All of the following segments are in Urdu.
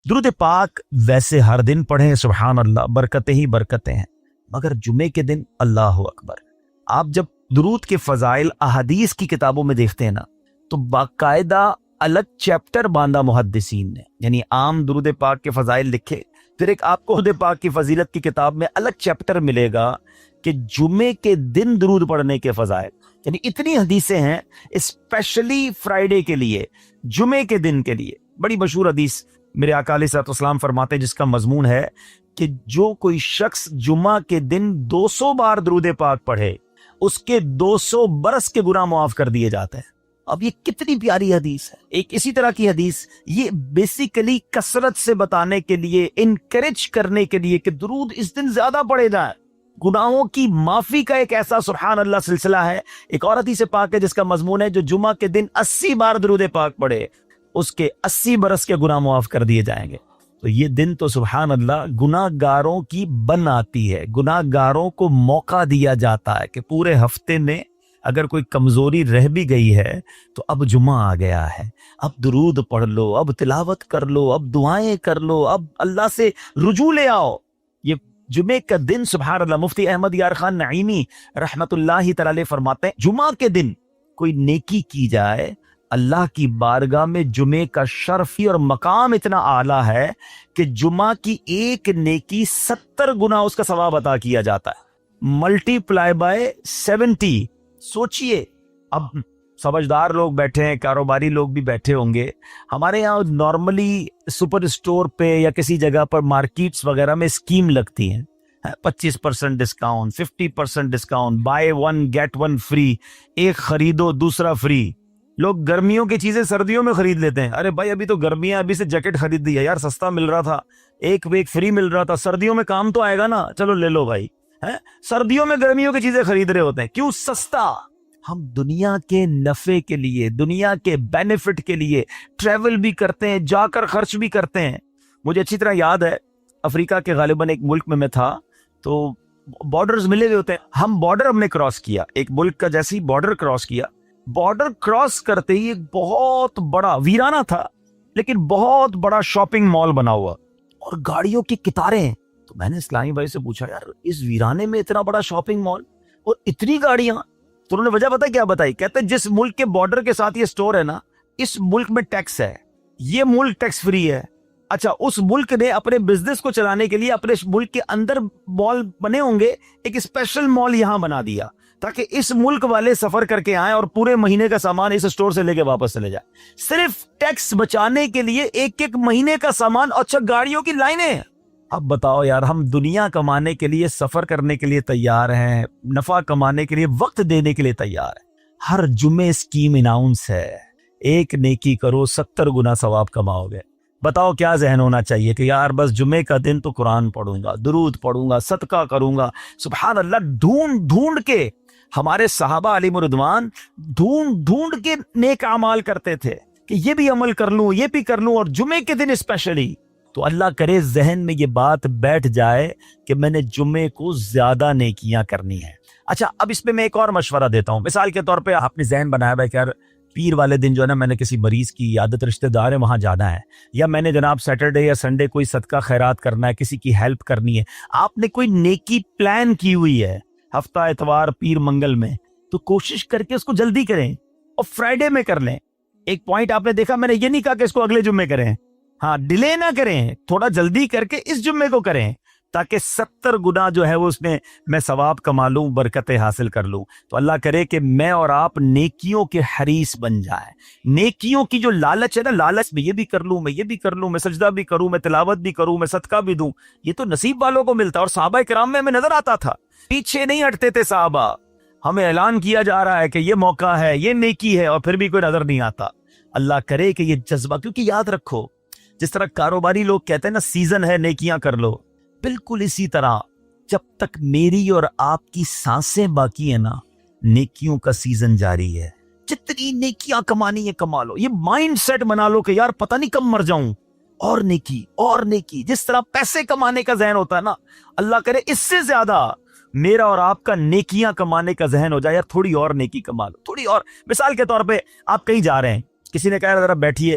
درود پاک ویسے ہر دن پڑھیں سبحان اللہ برکتیں ہی برکتیں ہیں، مگر جمعے کے دن اللہ اکبر۔ آپ جب درود کے فضائل احادیث کی کتابوں میں دیکھتے ہیں نا تو باقاعدہ الگ چیپٹر باندھا محدثین نے، یعنی عام درود پاک کے فضائل لکھے، پھر ایک آپ کو درود پاک کی فضیلت کی کتاب میں الگ چیپٹر ملے گا کہ جمعے کے دن درود پڑھنے کے فضائل، یعنی اتنی حدیثیں ہیں اسپیشلی فرائیڈے کے لیے، جمعے کے دن کے لیے۔ بڑی مشہور حدیث میرے آقا علیہ الصلوۃ والسلام فرماتے ہیں جس کا مضمون ہے کہ جو کوئی شخص جمعہ کے دن 200 بار درود پاک پڑھے اس کے 200 برس کے گناہ معاف کر دیے جاتے ہیں۔ اب یہ کتنی پیاری حدیث ہے۔ ایک اسی طرح کی حدیث یہ بیسیکلی کثرت سے بتانے کے لیے، انکریج کرنے کے لیے کہ درود اس دن زیادہ پڑھے جائیں، گناہوں کی معافی کا ایک ایسا سبحان اللہ سلسلہ ہے۔ ایک اور حدیث پاک ہے جس کا مضمون ہے جو جمعہ کے دن 80 بار درود پاک پڑھے اس کے 80 برس کے گناہ معاف کر دیے جائیں گے۔ تو یہ دن تو سبحان اللہ گناہ گاروں کی بن آتی ہے، گناہ گاروں کو موقع دیا جاتا ہے کہ پورے ہفتے میں اگر کوئی کمزوری رہ بھی گئی ہے تو اب جمعہ آ گیا ہے، اب درود پڑھ لو، اب تلاوت کر لو، اب دعائیں کر لو، اب اللہ سے رجوع لے آؤ۔ یہ جمعے کا دن سبحان اللہ، مفتی احمد یار خان نعیمی رحمت اللہ تعالی فرماتے ہیں جمعہ کے دن کوئی نیکی کی جائے اللہ کی بارگاہ میں جمعے کا شرفی اور مقام اتنا اعلیٰ ہے کہ جمعہ کی ایک نیکی 70 گنا اس کا ثواب عطا کیا جاتا ہے، ملٹی پلائی بائی 70۔ سوچئے، اب سمجھدار لوگ بیٹھے ہیں، کاروباری لوگ بھی بیٹھے ہوں گے، ہمارے یہاں نارملی سپر اسٹور پہ یا کسی جگہ پر مارکیٹس وغیرہ میں اسکیم لگتی ہیں، 25% discount, 50% discount, buy 1 get 1 free, ایک خریدو دوسرا فری۔ لوگ گرمیوں کی چیزیں سردیوں میں خرید لیتے ہیں، ارے بھائی ابھی تو گرمیاں، ابھی سے جیکٹ خرید دی ہے یار، سستا مل رہا تھا، ایک فری مل رہا تھا، سردیوں میں کام تو آئے گا نا، چلو لے لو بھائی۔ سردیوں میں گرمیوں کی چیزیں خرید رہے ہوتے ہیں، کیوں؟ سستا۔ ہم دنیا کے نفع کے لیے، دنیا کے بینیفٹ کے لیے ٹریول بھی کرتے ہیں، جا کر خرچ بھی کرتے ہیں۔ مجھے اچھی طرح یاد ہے افریقہ کے غالباً ایک ملک میں تھا، تو بارڈرز ملے ہوئے ہوتے ہیں، ہم بارڈر ہم نے کراس کیا، ایک ملک کا جیسے ہی بارڈر کراس کیا، بارڈر کراس کرتے ہی ایک بہت بڑا ویرانہ تھا لیکن بہت بڑا شاپنگ مال بنا ہوا اور گاڑیوں کی قطاریں۔ تو میں نے اسلامی بھائی سے پوچھا یار اس ویرانے میں اتنا بڑا شاپنگ مال اور اتنی گاڑیاں؟ تو انہوں نے وجہ پتہ کیا بتائی؟ کہتے جس ملک کے بارڈر کے ساتھ یہ سٹور ہے نا، اس ملک میں ٹیکس ہے، یہ ملک ٹیکس فری ہے۔ اچھا، اس ملک نے اپنے بزنس کو چلانے کے لیے اپنے ملک کے اندر مال بنے ہوں گے، ایک اسپیشل مال یہاں بنا دیا تاکہ اس ملک والے سفر کر کے آئیں اور پورے مہینے کا سامان اس سٹور سے لے کے واپس چلے جائیں، صرف ٹیکس بچانے کے لیے ایک مہینے کا سامان۔ اچھا، گاڑیوں کی لائنیں۔ اب بتاؤ یار، ہم دنیا کمانے کے لیے، سفر کرنے کے لیے تیار ہیں، نفع کمانے کے لیے وقت دینے کے لیے تیار ہیں۔ ہر جمعے اسکیم اناؤنس ہے، ایک نیکی کرو 70 گنا ثواب کماؤ گے۔ بتاؤ کیا ذہن ہونا چاہیے کہ یار بس جمعے کا دن تو قرآن پڑھوں گا، درود پڑھوں گا، صدقہ کروں گا۔ سبحان اللہ، ڈھونڈ کے ہمارے صحابہ علیہ رضوان ڈھونڈ کے نیک اعمال کرتے تھے کہ یہ بھی عمل کر لوں، یہ بھی کر لوں، اور جمعے کے دن اسپیشلی۔ تو اللہ کرے ذہن میں یہ بات بیٹھ جائے کہ میں نے جمعے کو زیادہ نیکیاں کرنی ہیں۔ اچھا، اب اس پہ میں ایک اور مشورہ دیتا ہوں۔ مثال کے طور پہ آپ نے ذہن بنایا ہے کہ یار پیر والے دن جو ہے نا میں نے کسی مریض کی عیادت، رشتہ دار ہے وہاں جانا ہے، یا میں نے جناب سیٹرڈے یا سنڈے کوئی صدقہ خیرات کرنا ہے، کسی کی ہیلپ کرنی ہے، آپ نے کوئی نیکی پلان کی ہوئی ہے ہفتہ اتوار پیر منگل میں، تو کوشش کر کے اس کو جلدی کریں اور فرائیڈے میں کر لیں۔ ایک پوائنٹ آپ نے دیکھا، میں نے یہ نہیں کہا کہ اس کو اگلے جمعے کریں، ہاں ڈیلے نہ کریں، تھوڑا جلدی کر کے اس جمعے کو کریں تاکہ 70 گنا جو ہے وہ اس میں ثواب کما لوں، برکتیں حاصل کر لوں۔ تو اللہ کرے کہ میں اور آپ نیکیوں کے حریص بن جائیں۔ نیکیوں کی جو لالچ ہے نا، لالچ میں یہ بھی کر لوں، میں یہ بھی کر لوں، میں سجدہ بھی کروں، میں تلاوت بھی کروں، میں صدقہ بھی دوں، یہ تو نصیب والوں کو ملتا ہے۔ اور صحابہ کرام میں ہمیں نظر آتا تھا، پیچھے نہیں ہٹتے تھے صحابہ، ہمیں اعلان کیا جا رہا ہے کہ یہ موقع ہے، یہ نیکی ہے، اور پھر بھی کوئی نظر نہیں آتا۔ اللہ کرے کہ یہ جذبہ، کیونکہ یاد رکھو جس طرح کاروباری لوگ کہتے ہیں نا سیزن ہے نیکیاں کر لو، بالکل اسی طرح جب تک میری اور آپ کی سانسیں باقی ہیں نا، نیکیوں کا سیزن جاری ہے۔ جتنی نیکیاں کمانی ہے کما لو، یہ مائنڈ سیٹ بنا لو کہ یار پتہ نہیں کب مر جاؤں، اور نیکی اور نیکی۔ جس طرح پیسے کمانے کا ذہن ہوتا ہے نا، اللہ کرے اس سے زیادہ میرا اور آپ کا نیکیاں کمانے کا ذہن ہو جائے، یار تھوڑی اور نیکی کما لو، تھوڑی اور۔ مثال کے طور پہ آپ کہیں جا رہے ہیں، کسی نے کہا ذرا بیٹھیے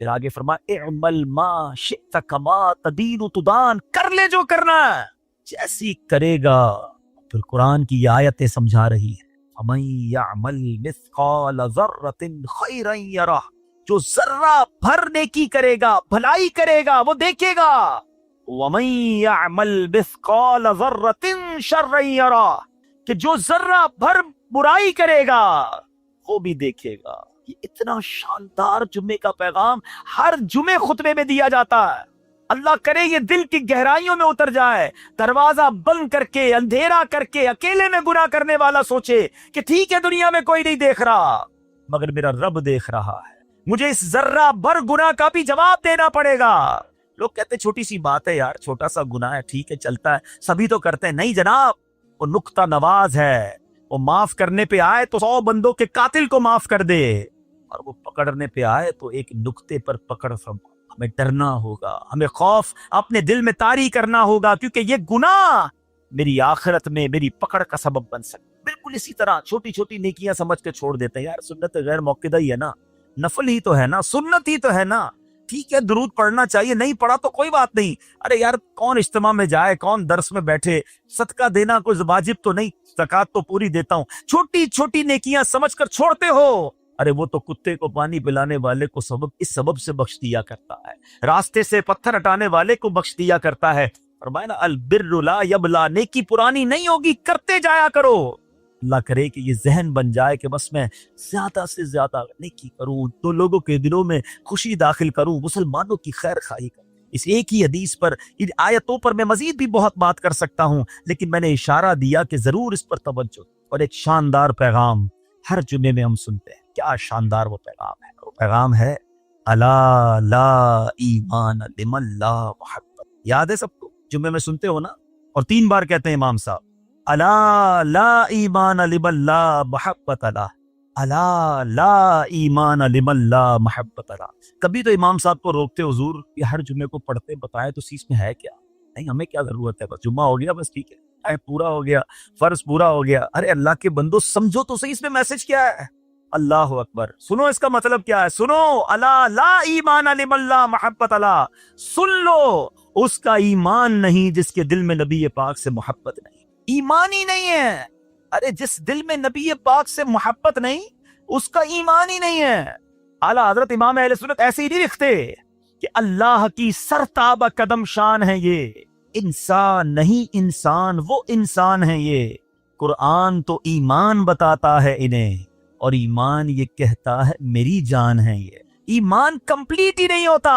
پھر آگے فرمایا اعمل ما شئت کما تدین تدان، کر لے جو کرنا ہے جیسی کرے گا۔ پھر قرآن کی یہ آیتیں سمجھا رہی ہے فَمَن يَعْمَلْ مِثْقَالَ ذَرَّةٍ خَيْرًا يَرَهُ، جو ذرہ بھر نیکی کرے گا، بھلائی کرے گا، وہ دیکھے گا۔ وَمَن يَعْمَلْ مِثْقَالَ ذَرَّةٍ شَرًّا يَرَهُ، کہ جو ذرہ بھر برائی کرے گا وہ بھی دیکھے گا۔ یہ اتنا شاندار جمعے کا پیغام ہر جمعے خطبے میں دیا جاتا ہے۔ اللہ کرے یہ دل کی گہرائیوں میں اتر جائے، دروازہ بند کر کے، اندھیرا کر کے، اکیلے میں گناہ کرنے والا سوچے کہ ٹھیک ہے دنیا میں کوئی نہیں دیکھ رہا مگر میرا رب دیکھ رہا ہے، مجھے اس ذرہ بھر گناہ کا بھی جواب دینا پڑے گا۔ لوگ کہتے ہیں چھوٹی سی بات ہے یار، چھوٹا سا گناہ ہے، ٹھیک ہے چلتا ہے، سبھی تو کرتے ہیں۔ نہیں جناب، وہ نقطہ نواز ہے، وہ معاف کرنے پہ آئے تو 100 بندوں کے قاتل کو معاف کر دے، اور وہ پکڑنے پہ آئے تو ایک نقطے پر پکڑ فرما۔ ہمیں ڈرنا ہوگا، ہمیں خوف اپنے دل میں طاری کرنا ہوگا، کیونکہ یہ گناہ میری آخرت میں میری پکڑ کا سبب بن سکتا۔ بالکل اسی طرح چھوٹی چھوٹی نیکیاں سمجھ کے چھوڑ دیتے ہیں، یار سنت غیر موقدہ ہی ہے نا، نفل ہی تو ہے نا، سنت ہی تو ہے نا، ٹھیک ہے درود پڑھنا چاہیے، نہیں پڑھا تو کوئی بات نہیں۔ ارے یار کون اجتماع میں جائے، کون درس میں بیٹھے، صدقہ دینا کوئی واجب تو نہیں، زکوٰۃ تو پوری دیتا ہوں، چھوٹی چھوٹی نیکیاں سمجھ کر چھوڑتے ہو۔ ارے وہ تو کتے کو پانی پلانے والے کو اس سبب سے بخش دیا کرتا ہے، راستے سے پتھر ہٹانے والے کو بخش دیا کرتا ہے۔ فرمایا نا البر لا یبلا، نیکی پرانی نہیں ہوگی، کرتے جایا کرو۔ اللہ کرے کہ یہ ذہن بن جائے کہ بس میں زیادہ سے زیادہ نیکی کروں، تو لوگوں کے دلوں میں خوشی داخل کروں، مسلمانوں کی خیر خواہی کروں۔ اس ایک ہی حدیث پر، ان آیتوں پر میں مزید بھی بہت بات کر سکتا ہوں، لیکن میں نے اشارہ دیا کہ ضرور اس پر توجہ۔ اور ایک شاندار پیغام ہر جمعے میں ہم سنتے ہیں، کیا شاندار وہ پیغام ہے، وہ پیغام ہے الا لا ایمان لمن لا محبت۔ یاد ہے سب کو، جمعے میں سنتے ہو نا، اور 3 بار کہتے ہیں امام صاحب الا لا ایمان لمن لا محبت لا، الا لا ایمان لمن لا محبت لا۔ کبھی تو امام صاحب کو روکتے حضور یہ ہر جمعے کو پڑھتے بتائے تو اس میں ہے کیا؟ نہیں ہمیں کیا ضرورت ہے، بس جمعہ ہو گیا بس ٹھیک ہے، پورا ہو گیا، فرض پورا ہو گیا۔ ارے اللہ کے بندو سمجھو تو صحیح اس میں میسج کیا ہے۔ اللہ اکبر، سنو اس کا مطلب کیا ہے، سنو الا لا ایمان لمن لا محبت لا، سن لو اس کا ایمان نہیں جس کے دل میں نبی پاک سے محبت نہیں، ایمان ہی نہیں ہے۔ ارے جس دل میں نبی پاک سے محبت نہیں اس کا ایمان ہی نہیں ہے۔ اعلیٰ حضرت امام اہل سنت ایسے ہی نہیں لکھتے کہ اللہ کی سرتاب قدم شان ہے یہ، انسان نہیں انسان، وہ انسان ہے یہ۔ قرآن تو ایمان بتاتا ہے انہیں، اور ایمان یہ کہتا ہے میری جان ہے یہ۔ ایمان کمپلیٹ ہی نہیں ہوتا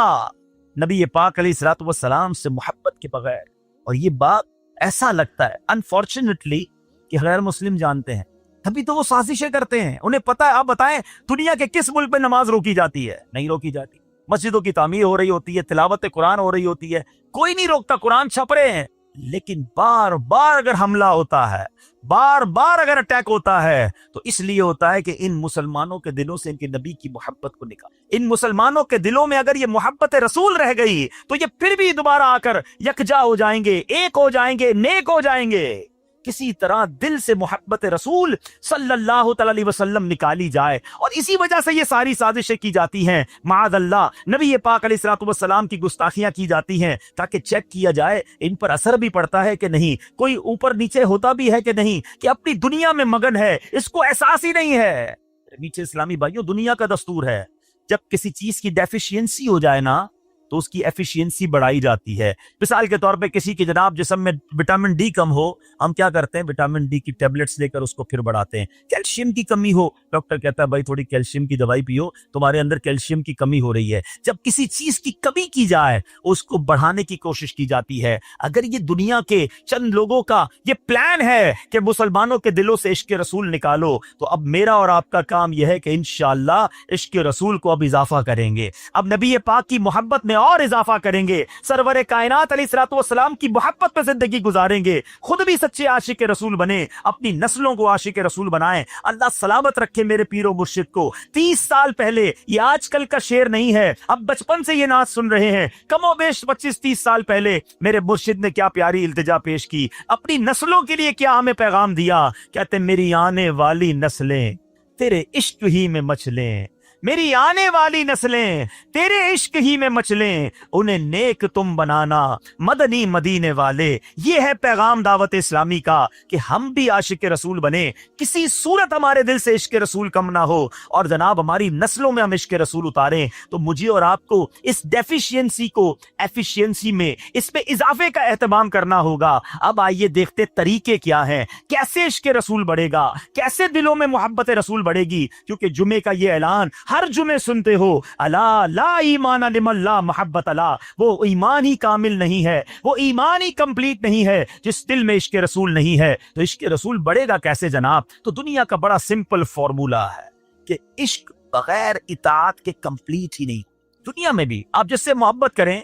نبی پاک علیہ الصلوۃ والسلام سے محبت کے بغیر۔ اور یہ بات ایسا لگتا ہے انفارچونیٹلی کہ غیر مسلم جانتے ہیں، تبھی تو وہ سازشیں کرتے ہیں۔ انہیں پتا ہے، آپ بتائیں دنیا کے کس ملک میں نماز روکی جاتی ہے؟ نہیں روکی جاتی۔ مسجدوں کی تعمیر ہو رہی ہوتی ہے، تلاوت قرآن ہو رہی ہوتی ہے، کوئی نہیں روکتا، قرآن چھپ رہے ہیں، لیکن بار بار اگر حملہ ہوتا ہے، بار بار اگر اٹیک ہوتا ہے تو اس لیے ہوتا ہے کہ ان مسلمانوں کے دلوں سے ان کے نبی کی محبت کو نکال۔ ان مسلمانوں کے دلوں میں اگر یہ محبت رسول رہ گئی تو یہ پھر بھی دوبارہ آ کر یکجا ہو جائیں گے، ایک ہو جائیں گے، نیک ہو جائیں گے۔ کسی طرح دل سے محبت رسول صلی اللہ تعالی علیہ وسلم نکالی جائے، اور اسی وجہ سے یہ ساری سازشیں کی جاتی ہیں۔ معاذ اللہ، نبی پاک علیہ الصلوۃ والسلام کی گستاخیاں کی جاتی ہیں تاکہ چیک کیا جائے ان پر اثر بھی پڑتا ہے کہ نہیں، کوئی اوپر نیچے ہوتا بھی ہے کہ نہیں، کہ اپنی دنیا میں مگن ہے، اس کو احساس ہی نہیں ہے۔ نیچے اسلامی بھائیوں، دنیا کا دستور ہے جب کسی چیز کی ڈیفیشینسی ہو جائے نا تو اس کی ایفیشینسی بڑھائی جاتی ہے۔ مثال کے طور پہ کسی کی جناب جسم میں وٹامن ڈی کم ہو، ہم کیا کرتے ہیں، وٹامن ڈی کی ٹیبلٹس لے کر اس کو پھر بڑھاتے ہیں۔ کیلشیم کی کمی ہو، ڈاکٹر کہتا ہے بھائی تھوڑی کیلشیم کی دوائی پیو، تمہارے اندر کیلشیم کی کمی ہو رہی ہے۔ جب کسی چیز کی کمی کی جائے اس کو بڑھانے کی کوشش کی جاتی ہے۔ اگر یہ دنیا کے چند لوگوں کا یہ پلان ہے کہ مسلمانوں کے دلوں سے عشق رسول نکالو، تو اب میرا اور آپ کا کام یہ ہے کہ انشاءاللہ عشق رسول کو اب اضافہ کریں گے، اب نبی پاک کی محبت میں اور اضافہ کریں گے، سرور کائنات علیہ الصلوۃ والسلام کی محبت میں زندگی گزاریں گے، خود بھی سچے عاشق رسول بنے، اپنی نسلوں کو عاشق رسول بنائیں۔ اللہ سلامت رکھے میرے پیر و مرشد کو۔ 30 سال پہلے، یہ آج کل کا شعر نہیں ہے، اب بچپن سے یہ نعت سن رہے ہیں، کم و بیش 25-30 سال پہلے میرے مرشد نے کیا پیاری التجا پیش کی، اپنی نسلوں کے لیے کیا ہمیں پیغام دیا۔ کہتے میری آنے والی نسلیں تیرے عشق ہی میں مچلیں، میری آنے والی نسلیں تیرے عشق ہی میں مچلیں، انہیں نیک تم بنانا مدنی مدینے والے۔ یہ ہے پیغام دعوت اسلامی کا کہ ہم بھی عاشق رسول بنے، کسی صورت ہمارے دل سے عشق رسول کم نہ ہو، اور جناب ہماری نسلوں میں ہم عشق رسول اتاریں۔ تو مجھے اور آپ کو اس ڈیفیشینسی کو ایفیشینسی میں اس پہ اضافے کا اہتمام کرنا ہوگا۔ اب آئیے دیکھتے طریقے کیا ہیں، کیسے عشق رسول بڑھے گا، کیسے دلوں میں محبت رسول بڑھے گی۔ کیونکہ جمعے کا یہ اعلان ہر جمعے سنتے ہو، الا لا ایمان لمن لا محبت لا، وہ ایمان ہی کامل نہیں ہے، وہ ایمان ہی کمپلیٹ نہیں ہے جس دل میں عشق رسول نہیں ہے۔ تو عشق رسول بڑھے گا کیسے جناب؟ تو دنیا کا بڑا سمپل فارمولا ہے کہ عشق بغیر اطاعت کے کمپلیٹ ہی نہیں۔ دنیا میں بھی آپ جس سے محبت کریں،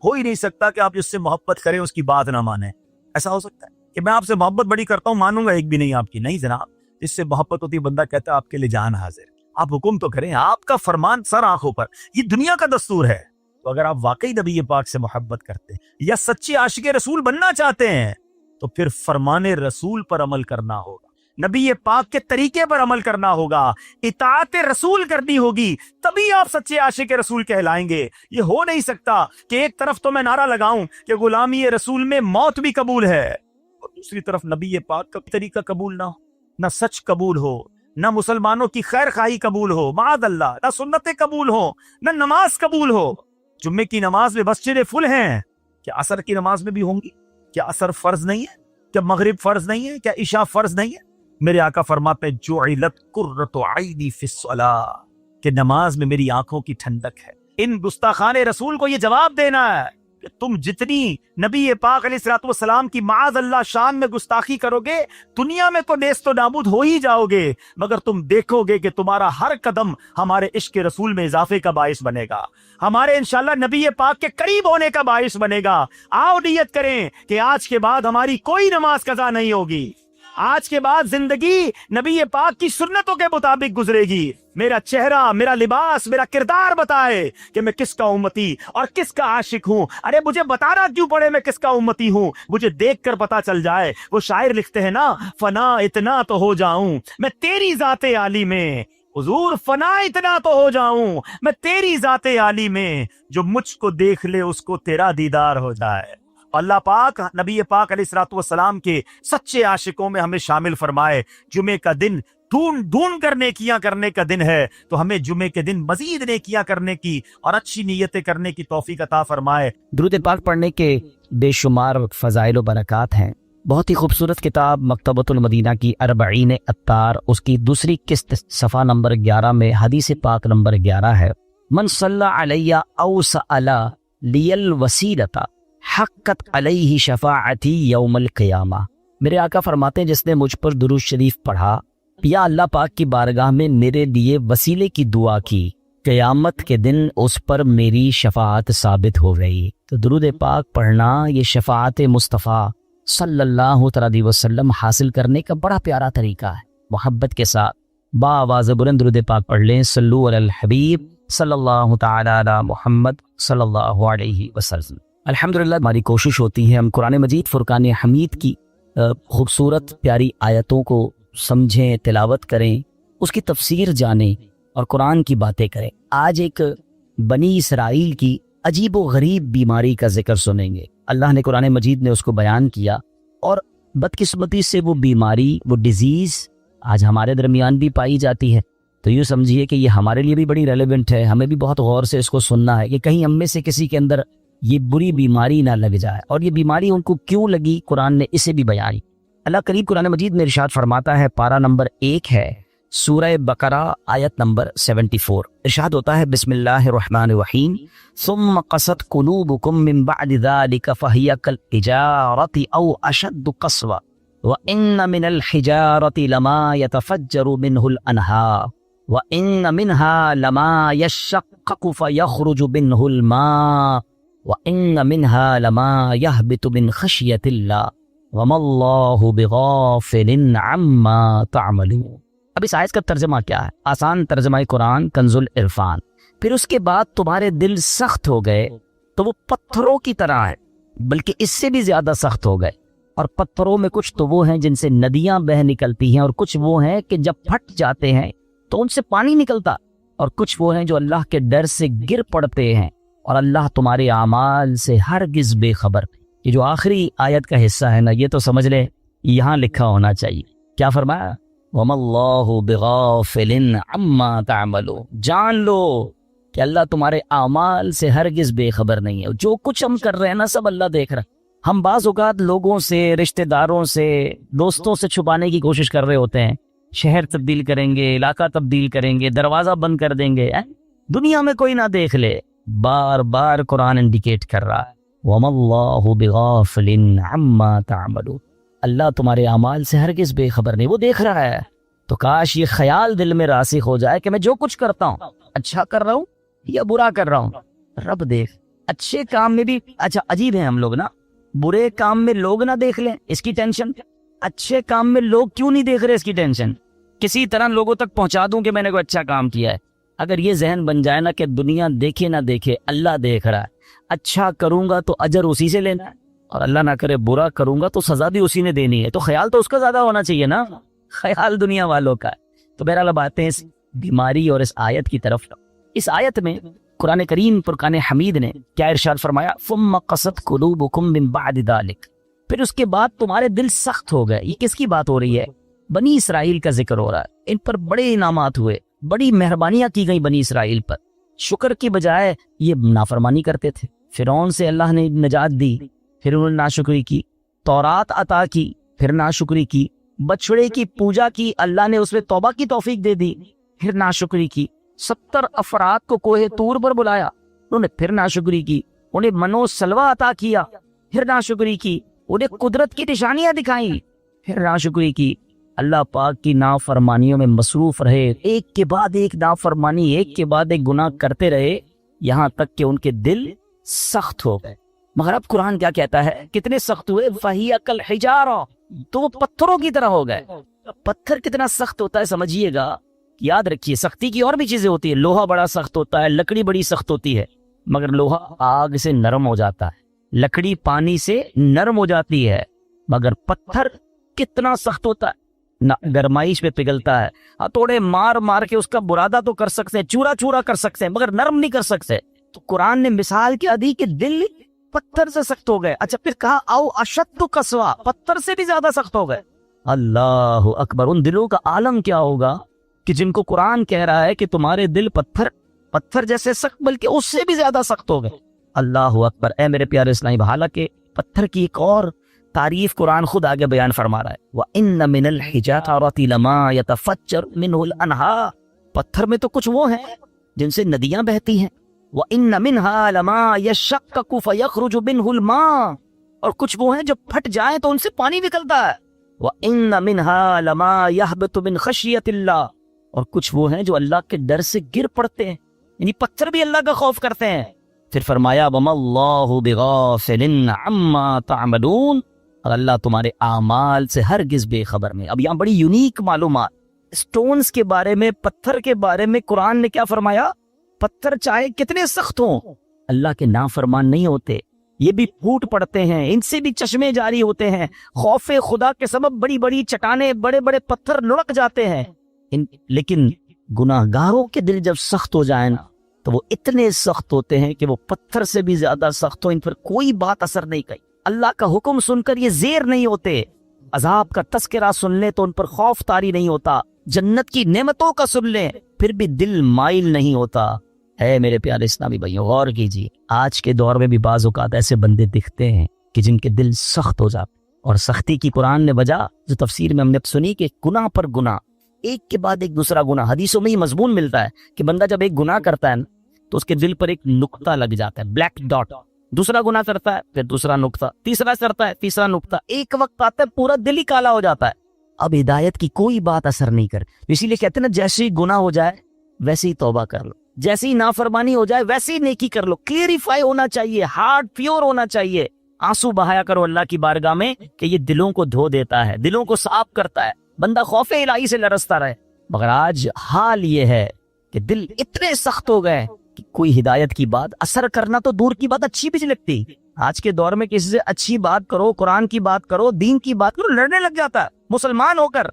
ہو ہی نہیں سکتا کہ آپ جس سے محبت کریں اس کی بات نہ مانیں۔ ایسا ہو سکتا ہے کہ میں آپ سے محبت بڑی کرتا ہوں، مانوں گا ایک بھی نہیں آپ کی؟ نہیں جناب، جس سے محبت ہوتی ہے بندہ کہتا ہے آپ کے لیے جان حاضر، آپ حکم تو کریں، آپ کا فرمان سر آنکھوں پر، یہ دنیا کا دستور ہے۔ تو اگر آپ واقعی نبی پاک سے محبت کرتے ہیں یا سچے عاشق رسول بننا چاہتے ہیں تو پھر فرمان رسول پر عمل کرنا ہوگا، نبی پاک کے طریقے پر عمل کرنا ہوگا، اطاعت رسول کرنی ہوگی، تبھی آپ سچے عاشق رسول کہلائیں گے۔ یہ ہو نہیں سکتا کہ ایک طرف تو میں نعرہ لگاؤں کہ غلامی رسول میں موت بھی قبول ہے، اور دوسری طرف نبی پاک کا طریقہ قبول نہ ہو، نہ سچ قبول ہو، نہ مسلمانوں کی خیر خواہی قبول ہو، معاذ اللہ، نہ سنتیں قبول ہو، نہ نماز قبول ہو۔ جمعے کی نماز میں مسجدیں فل ہیں، کیا عصر کی نماز میں بھی ہوں گی؟ کیا عصر فرض نہیں ہے؟ کیا مغرب فرض نہیں ہے؟ کیا عشاء فرض نہیں ہے؟ میرے آقا فرماتے ہیں جعلت قرۃ عینی فی الصلاۃ، کہ نماز میں میری آنکھوں کی ٹھنڈک ہے۔ ان گستاخان رسول کو یہ جواب دینا ہے کہ تم جتنی نبی پاک علیہ الصلوۃ والسلام کی معاذ اللہ شان میں گستاخی کرو گے، دنیا میں تو نیست و نابود ہو ہی جاؤ گے، مگر تم دیکھو گے کہ تمہارا ہر قدم ہمارے عشق رسول میں اضافے کا باعث بنے گا، ہمارے انشاءاللہ نبی پاک کے قریب ہونے کا باعث بنے گا۔ آؤ نیت کریں کہ آج کے بعد ہماری کوئی نماز قضا نہیں ہوگی، آج کے بعد زندگی نبی پاک کی سنتوں کے مطابق گزرے گی۔ میرا چہرہ، میرا لباس، میرا کردار بتائے کہ میں کس کا امتی اور کس کا عاشق ہوں۔ ارے مجھے بتانا کیوں پڑے میں کس کا امتی ہوں، مجھے دیکھ کر پتا چل جائے۔ وہ شاعر لکھتے ہیں نا، فنا اتنا تو ہو جاؤں میں تیری ذات عالی میں، حضور فنا اتنا تو ہو جاؤں میں تیری ذات عالی میں، جو مجھ کو دیکھ لے اس کو تیرا دیدار ہو جائے۔ اللہ پاک نبی پاک علیہ الصلوۃ والسلام کے سچے عاشقوں میں ہمیں شامل فرمائے۔ جمعے کا دن ڈھونڈ کر نیکیاں کرنے کا دن ہے، تو ہمیں جمعے کے دن مزید نیکیاں کرنے کی اور اچھی نیتیں کرنے کی توفیق عطا فرمائے۔ درود پاک پڑھنے کے بے شمار فضائل و برکات ہیں۔ بہت ہی خوبصورت کتاب مکتبۃ المدینہ کی 40 اطار، اس کی دوسری قسط صفحہ نمبر 11 میں حدیث پاک نمبر 11 ہے، من صلی علیہ او سأل لی الوسیلۃ حقت علیہ شفاعتی یوم القیامہ۔ میرے آقا فرماتے ہیں جس نے مجھ پر درود شریف پڑھا یا اللہ پاک کی بارگاہ میں میرے لیے وسیلے کی دعا کی، قیامت کے دن اس پر میری شفاعت ثابت ہو گئی۔ تو درود پاک پڑھنا یہ شفاعت مصطفیٰ صلی اللہ علیہ وسلم حاصل کرنے کا بڑا پیارا طریقہ ہے۔ محبت کے ساتھ با آواز بلند درود پاک پڑھ لیں، صلو علی الحبیب صلی اللہ تعالی علی محمد صلی اللہ علیہ وسلم۔ الحمدللہ ہماری کوشش ہوتی ہے ہم قرآن مجید فرقان حمید کی خوبصورت پیاری آیتوں کو سمجھیں، تلاوت کریں، اس کی تفسیر جانیں اور قرآن کی باتیں کریں۔ آج ایک بنی اسرائیل کی عجیب و غریب بیماری کا ذکر سنیں گے۔ اللہ نے قرآن مجید نے اس کو بیان کیا، اور بدقسمتی سے وہ بیماری، وہ ڈیزیز آج ہمارے درمیان بھی پائی جاتی ہے۔ تو یوں سمجھیے کہ یہ ہمارے لیے بھی بڑی ریلیونٹ ہے، ہمیں بھی بہت غور سے اس کو سننا ہے کہ کہیں ہم میں سے کسی کے اندر یہ بری بیماری نہ لگ جائے۔ اور یہ بیماری ان کو کیوں لگی، قرآن نے اسے بھی بیان۔ اللہ کریم قرآن مجید میں ارشاد فرماتا ہے، پارہ نمبر 1 ہے، سورہ بقرہ آیت نمبر 74، ارشاد ہوتا ہے بسم اللہ الرحمن الرحیم، ثم قست قلوبکم من بعد ذلك فهي كالحجارة او اشد قسوة وان من الحجارة لما يتفجر منه الانهار وان منها لما يشقق فيخرج منه الماء وان منها لما يهبط من خشية الله وما الله بغافل عما تعملون۔ اب اس آیت کا ترجمہ کیا ہے؟ آسان ترجمہ قرآن کنز العرفان۔ پھر اس کے بعد تمہارے دل سخت ہو گئے تو وہ پتھروں کی طرح ہے، بلکہ اس سے بھی زیادہ سخت ہو گئے، اور پتھروں میں کچھ تو وہ ہیں جن سے ندیاں بہہ نکلتی ہیں، اور کچھ وہ ہیں کہ جب پھٹ جاتے ہیں تو ان سے پانی نکلتا، اور کچھ وہ ہیں جو اللہ کے ڈر سے گر پڑتے ہیں اور اللہ تمہارے اعمال سے ہرگز بے خبر. یہ جو آخری آیت کا حصہ ہے نا، یہ تو سمجھ لے یہاں لکھا ہونا چاہیے. کیا فرمایا؟ وَمَا اللَّهُ بِغَافِلٍ عَمَّا تَعْمَلُونَ. جان لو کہ اللہ تمہارے اعمال سے ہرگز بے خبر نہیں ہے. جو کچھ ہم کر رہے ہیں نا، سب اللہ دیکھ رہا ہے. ہم بعض اوقات لوگوں سے، رشتہ داروں سے، دوستوں سے چھپانے کی کوشش کر رہے ہوتے ہیں. شہر تبدیل کریں گے، علاقہ تبدیل کریں گے، دروازہ بند کر دیں گے، دنیا میں کوئی نہ دیکھ لے. بار بار قرآن انڈیکیٹ کر رہا ہے وَمَا اللَّهُ بِغَافِلٍ عَمَّا تَعْمَلُونَ. اللہ تمہارے اعمال سے ہرگز بے خبر نہیں، وہ دیکھ رہا ہے. تو کاش یہ خیال دل میں راسخ ہو جائے کہ میں جو کچھ کرتا ہوں، اچھا کر رہا ہوں یا برا کر رہا ہوں، رب دیکھ. اچھے کام میں بھی اچھا عجیب ہے ہم لوگ نا، برے کام میں لوگ نہ دیکھ لیں اس کی ٹینشن، اچھے کام میں لوگ کیوں نہیں دیکھ رہے اس کی ٹینشن. کسی طرح لوگوں تک پہنچا دوں کہ میں نے کوئی اچھا کام کیا ہے. اگر یہ ذہن بن جائے نا کہ دنیا دیکھے نہ دیکھے، اللہ دیکھ رہا ہے. اچھا کروں گا تو اجر اسی سے لینا ہے، اور اللہ نہ کرے برا کروں گا تو سزا بھی اسی نے دینی ہے. تو خیال تو اس کا زیادہ ہونا چاہیے نا، خیال دنیا والوں کا ہے. تو بہرحال اب آتے ہیں اس بیماری اور اس آیت کی طرف. اس آیت میں قرآن کریم فرقان حمید نے کیا ارشاد فرمایا؟ ثم قست قلوبکم من بعد ذلک. پھر اس کے بعد تمہارے دل سخت ہو گئے. یہ کس کی بات ہو رہی ہے؟ بنی اسرائیل کا ذکر ہو رہا ہے. ان پر بڑے انعامات ہوئے، بڑی مہربانیاں کی گئی بنی اسرائیل پر. شکر کی بجائے یہ نافرمانی کرتے تھے. فرعون سے اللہ نے نجات دی، پھر انہوں نے ناشکری کی. تورات عطا کی، پھر ناشکری کی. بچڑے کی پوجا کی، اللہ نے اس میں توبہ کی توفیق دے دی، پھر ناشکری کی. 70 افراد کو کوہ طور پر بلایا، انہوں نے پھر ناشکری کی. انہیں منو سلوہ عطا کیا، پھر ناشکری کی. انہیں قدرت کی نشانیاں دکھائیں، پھر ناشکری کی. اللہ پاک کی نافرمانیوں میں مصروف رہے، ایک کے بعد ایک نافرمانی، ایک کے بعد ایک گناہ کرتے رہے، یہاں تک کہ ان کے دل سخت ہو گئے. مگر اب قرآن کیا کہتا ہے؟ کتنے سخت ہوئے؟ فَهِيَ كَالْحِجَارَةِ. تو وہ پتھروں کی طرح ہو گئے. پتھر کتنا سخت ہوتا ہے سمجھیے گا. یاد رکھیے سختی کی اور بھی چیزیں ہوتی ہیں. لوہا بڑا سخت ہوتا ہے، لکڑی بڑی سخت ہوتی ہے، مگر لوہا آگ سے نرم ہو جاتا ہے، لکڑی پانی سے نرم ہو جاتی ہے. مگر پتھر کتنا سخت ہوتا ہے، نہ گرمائش پہ پگھلتا ہے. ہتھوڑے مار مار کے اس کا برادہ تو کر سکتے ہیں، چورا چورا کر سکتے ہیں، مگر نرم نہیں کر سکتے. تو قرآن نے مثال کیا دی کہ دل پتھر سے سخت ہو گئے. اچھا پھر کہا او اشد قسوہ، پتھر سے بھی زیادہ سخت ہو گئے. اللہ اکبر. ان دلوں کا عالم کیا ہوگا کہ جن کو قرآن کہہ رہا ہے کہ تمہارے دل پتھر جیسے سخت، بلکہ اس سے بھی زیادہ سخت ہو گئے. اللہ اکبر. اے میرے پیارے اسلامی، حالانکہ پتھر کی ایک اور تعریف قرآن خود آگے بیان فرما رہا ہے. وَإِنَّ مِنَ الْحِجَارَةِ لَمَا يَتَفَجَّرُ مِنْهُ الْأَنْهَارُ. پتھر میں تو کچھ وہ ہیں جن سے ندیاں بہتی ہیں. وَإِنَّ مِنْهَا لَمَا يَشَّقَّقُ فَيَخْرُجُ مِنْهُ الْمَاءُ. اور کچھ وہ ہیں جو پھٹ جائیں تو ان سے پانی نکلتا ہے. وَإِنَّ مِنْهَا لَمَا يَهْبِطُ مِنْ خَشْيَةِ اللَّهِ. اور کچھ وہ ہیں جو اللہ کے ڈر سے گر پڑتے ہیں، یعنی پتھر بھی اللہ کا خوف کرتے ہیں. پھر فرمایا وَمَا اللَّهُ بِغَافِلٍ عَمَّا تَعْمَلُونَ. اور اللہ تمہارے اعمال سے ہرگز بے خبر نہیں. اب یہاں بڑی یونیک معلومات سٹونز کے بارے میں، پتھر کے بارے میں قرآن نے کیا فرمایا؟ پتھر چاہے کتنے سخت ہوں، اللہ کے نافرمان نہیں ہوتے. یہ بھی پھوٹ پڑتے ہیں، ان سے بھی چشمے جاری ہوتے ہیں. خوف خدا کے سبب بڑی بڑی چٹانیں، بڑے بڑے پتھر لڑک جاتے ہیں. لیکن گناہ گاروں کے دل جب سخت ہو جائیں نا تو وہ اتنے سخت ہوتے ہیں کہ وہ پتھر سے بھی زیادہ سخت ہو. ان پر کوئی بات اثر نہیں کی. اللہ کا حکم سن کر یہ زیر نہیں ہوتے. عذاب کا تذکرہ سن لیں تو ان پر خوف طاری نہیں ہوتا. جنت کی نعمتوں کا سن لیں پھر بھی دل مائل نہیں ہوتا. ہے میرے پیارے اسلامی بھائیوں، غور کیجیے. آج کے دور میں بھی بعض اوقات ایسے بندے دکھتے ہیں کہ جن کے دل سخت ہو جاتے. اور سختی کی قرآن نے وجہ جو تفسیر میں ہم نے سنی کہ گناہ پر گناہ، ایک کے بعد ایک دوسرا گناہ. حدیثوں میں یہ مضمون ملتا ہے کہ بندہ جب ایک گناہ کرتا ہے تو اس کے دل پر ایک نقطہ لگ جاتا ہے، بلیک ڈاٹ. دوسرا گناہ کرتا ہے، پھر دوسرا نقطہ، تیسرا کرتا ہے، تیسرا نقطہ. ایک وقت آتا ہے پورا دل ہی کالا ہو جاتا ہے. اب ہدایت کی کوئی بات اثر نہیں کر. اسی لیے کہتے ہیں نا، جیسے ہی گناہ ہو جائے ویسے ہی توبہ کر لو، جیسے ہی نافرمانی ہو جائے ویسے ہی نیکی کر لو. کلیئریفائی ہونا چاہیے، ہارٹ پیور ہونا چاہیے. آنسو بہایا کرو اللہ کی بارگاہ میں کہ یہ دلوں کو دھو دیتا ہے، دلوں کو صاف کرتا ہے. بندہ خوف الہی سے لرزتا رہے. مگر آج حال یہ ہے کہ دل اتنے سخت ہو گئے کہ کوئی ہدایت کی بات اثر کرنا تو دور کی بات اچھی بھی نہیں لگتی. آج کے دور میں کسی سے اچھی بات کرو، قرآن کی بات کرو، دین کی بات کرو، لڑنے لگ جاتا ہے مسلمان ہو کر.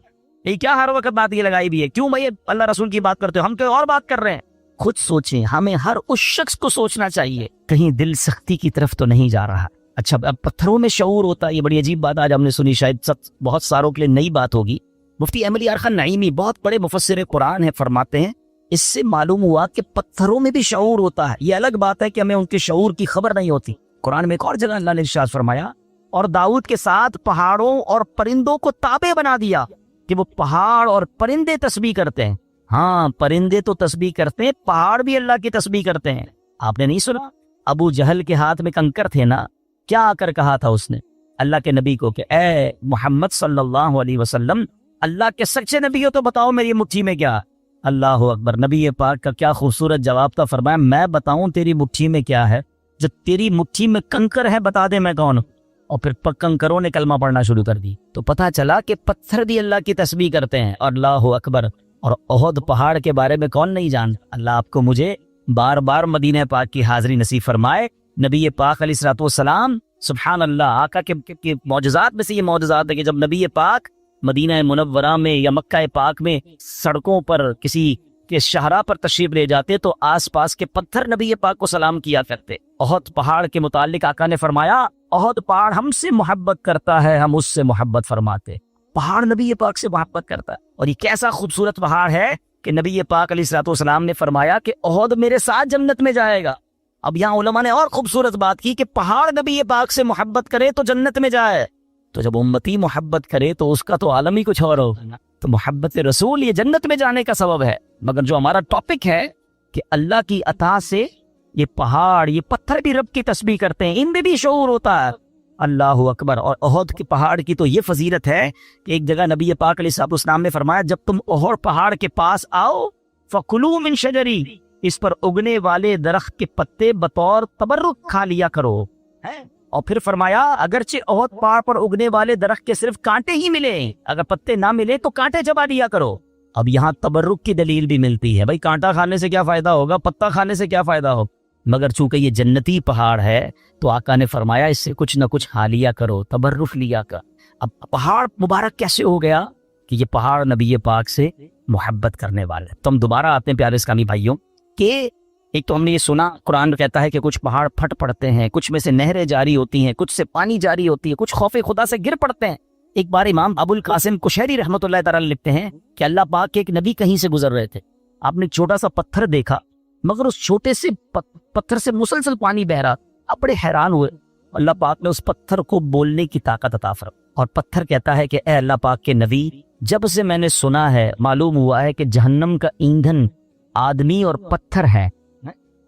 یہ کیا ہر وقت بات یہ لگائی بھی ہے؟ کیوں بھائی اللہ رسول کی بات کرتے ہو، ہم کوئی اور بات کر رہے ہیں. خود سوچیں، ہمیں ہر اس شخص کو سوچنا چاہیے کہیں دل سختی کی طرف تو نہیں جا رہا۔ اچھا، اب پتھروں میں شعور ہوتا ہے، یہ بڑی عجیب بات آج ہم نے سنی، شاید بہت ساروں کے لیے نئی بات ہوگی۔ مفتی احمد یار خان نعیمی بہت بڑے مفسر قرآن ہیں، فرماتے ہیں اس سے معلوم ہوا کہ پتھروں میں بھی شعور ہوتا ہے۔ یہ الگ بات ہے کہ ہمیں ان کے شعور کی خبر نہیں ہوتی۔ قرآن میں ایک اور جگہ اللہ نے ارشاد فرمایا، اور داؤد کے ساتھ پہاڑوں اور پرندوں کو تابع بنا دیا کہ وہ پہاڑ اور پرندے تسبیح کرتے ہیں۔ ہاں، پرندے تو تسبیح کرتے ہیں، پہاڑ بھی اللہ کی تسبیح کرتے ہیں۔ آپ نے نہیں سنا ابو جہل کے ہاتھ میں کنکر تھے نا، کیا آ کر کہا تھا اس نے اللہ کے نبی کو کہ اے محمد صلی اللہ علیہ وسلم، اللہ کے سچے نبی ہو تو بتاؤ میری مٹھی میں کیا۔ اللہ اکبر، نبی پاک کا کیا خوبصورت جواب تھا، فرمایا میں بتاؤں تیری مٹھی میں کیا ہے؟ جب تیری مٹھی میں کنکر ہے بتا دے میں کون ہوں۔ اور پھر کنکروں نے کلمہ پڑھنا شروع کر دی، تو پتہ چلا کہ پتھر بھی اللہ کی تسبیح کرتے ہیں۔ اور اللہ اکبر، اور احد پہاڑ کے بارے میں کون نہیں جانتا؟ اللہ آپ کو مجھے بار بار مدینہ پاک کی حاضری نصیب فرمائے۔ نبی پاک علیہ الصلوۃ والسلام، سبحان اللہ، آقا کے معجزات میں سے یہ معجزات ہے کہ جب نبی پاک مدینہ منورہ میں یا مکہ پاک میں سڑکوں پر کسی کے شاہراہ پر تشریف لے جاتے تو آس پاس کے پتھر نبی پاک کو سلام کیا کرتے۔ احد پہاڑ کے متعلق آقا نے فرمایا، احد پہاڑ ہم سے محبت کرتا ہے، ہم اس سے محبت فرماتے۔ پہاڑ نبی پاک سے محبت کرتا ہے، اور یہ کیسا خوبصورت پہاڑ ہے کہ نبی پاک علیہ الصلوۃ والسلام نے فرمایا کہ احد میرے ساتھ جنت میں جائے گا۔ اب یہاں علماء نے اور خوبصورت بات کی کہ پہاڑ نبی پاک سے محبت کرے تو جنت میں جائے، تو جب امتی محبت کرے تو اس کا تو عالم ہی کچھ اور ہوگا۔ تو محبت رسول یہ جنت میں جانے کا سبب ہے۔ مگر جو ہمارا ٹاپک ہے کہ اللہ کی عطا سے یہ پہاڑ، یہ پتھر بھی رب کی تسبیح کرتے ہیں، ان میں بھی شعور ہوتا ہے۔ اللہ اکبر۔ اور احد کے پہاڑ کی تو یہ فضیلت ہے کہ ایک جگہ نبی پاک علیہ السلام نے فرمایا، جب تم احد پہاڑ کے پاس آؤ فَكُلُوا مِن شَجَرِ، اس پر اگنے والے درخت کے پتے بطور تبرک کھا لیا کرو۔ اور پھر فرمایا اگرچہ احد پہاڑ پر اگنے والے درخت کے صرف کانٹے ہی ملے، اگر پتے نہ ملے تو کانٹے چبا لیا کرو۔ اب یہاں تبرک کی دلیل بھی ملتی ہے، بھائی کانٹا کھانے سے کیا فائدہ ہوگا، پتا کھانے سے کیا فائدہ ہو، مگر چونکہ یہ جنتی پہاڑ ہے تو آقا نے فرمایا اس سے کچھ نہ کچھ کھا لیا کرو، تبرک لیا کر۔ اب پہاڑ مبارک کیسے ہو گیا کہ یہ پہاڑ نبی پاک سے محبت کرنے والے۔ تو ہم دوبارہ آتے ہیں پیارے اسلامی بھائیوں کہ ایک تو ہم نے یہ سنا قرآن کہتا ہے کہ کچھ پہاڑ پھٹ پڑتے ہیں، کچھ میں سے نہریں جاری ہوتی ہیں، کچھ سے پانی جاری ہوتی ہے، کچھ خوف خدا سے گر پڑتے ہیں۔ ایک بار امام ابو القاسم کشیری رحمۃ اللہ تعالی لکھتے ہیں کہ اللہ پاک کے ایک نبی کہیں سے گزر رہے تھے، آپ نے چھوٹا سا پتھر دیکھا، مگر اس چھوٹے سے پتھر سے مسلسل پانی بہ رہا، آپ بڑے حیران ہوئے۔ اللہ پاک نے اس پتھر کو بولنے کی طاقت عطا فرمائی، اور پتھر کہتا ہے کہ اے اللہ پاک کے نبی، جب سے میں نے سنا ہے معلوم ہوا ہے کہ جہنم کا ایندھن آدمی اور پتھر ہے۔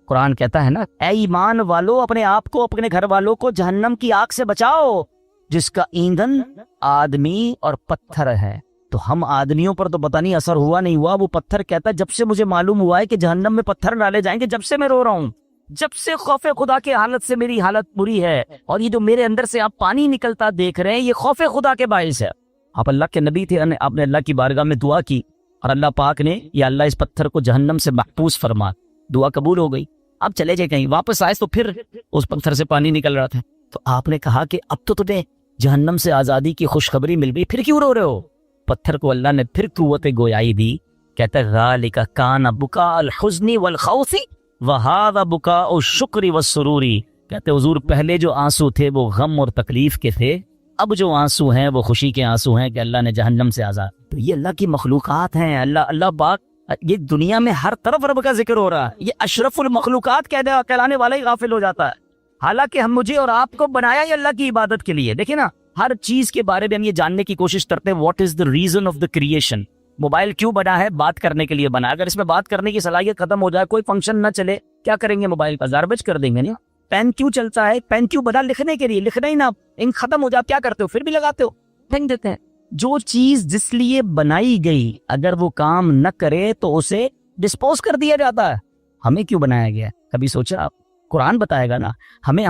قرآن کہتا ہے نا، اے ایمان والو اپنے آپ کو اپنے گھر والوں کو جہنم کی آگ سے بچاؤ جس کا ایندھن آدمی اور پتھر ہے۔ تو ہم آدمیوں پر تو پتہ نہیں اثر ہوا نہیں ہوا، وہ پتھر کہتا ہے جب سے مجھے معلوم ہوا ہے کہ جہنم میں پتھر ڈالے جائیں گے، جب سے میں رو رہا ہوں، جب سے خوف خدا کی حالت سے میری حالت بری ہے، اور یہ جو میرے اندر سے آپ پانی نکلتا دیکھ رہے ہیں یہ خوف خدا کے باعث ہے۔ آپ اللہ کے نبی تھے، آپ نے اللہ کی بارگاہ میں دعا کی اور اللہ پاک نے یا اللہ اس پتھر کو جہنم سے محفوظ فرما، دعا قبول ہو گئی۔ اب چلے جائے کہیں واپس آئے تو پھر اس پتھر سے پانی نکل رہا تھا، تو آپ نے کہا کہ اب تو تمہیں جہنم سے آزادی کی خوشخبری مل گئی، پھر کیوں رو رہے ہو؟ پتھر کو اللہ نے پھر قوت گویائی دی، کہتا ہے ذالک کان بکاء الحزن والخوف وہذا بکاء الشکر والسرور، کہتے حضور پہلے جو آنسو تھے وہ غم اور تکلیف کے تھے، اب جو آنسو ہیں وہ خوشی کے آنسو ہیں کہ اللہ نے جہنم سے آزاد۔ تو یہ اللہ کی مخلوقات ہیں، اللہ پاک، یہ دنیا میں ہر طرف رب کا ذکر ہو رہا ہے، یہ اشرف المخلوقات کہلانے والا ہی غافل ہو جاتا ہے، حالانکہ ہم مجھے اور آپ کو بنایا ہی اللہ کی عبادت کے لیے۔ دیکھیں نا، ہر چیز کے بارے میں ہم یہ جاننے کی کوشش کرتے ہیں what is the reason of the creation. Mobile کیوں بنا ہے؟ بات کرنے کے لیے بنا ہے، اگر اس میں بات کرنے کی صلاحیت ختم ہو جائے، کوئی فنکشن نہ چلے، کیا کریں گے؟ موبائل کا گاربیج کر دیں گے نا۔ پین کیوں چلتا ہے؟ پین کیوں بنا؟ لکھنے کے لیے، لکھنا ہی نہ انک ختم ہو جائے، کیا کرتے ہو؟ پھر بھی لگاتے ہو، پھینک دیتے ہیں۔ جو چیز جس لیے بنائی گئی اگر وہ کام نہ کرے تو اسے ڈسپوز کر دیا جاتا ہے۔ ہمیں کیوں بنایا گیا ہے؟ کبھی سوچا آپ؟ قرآن بتائے گا نا، ہمیں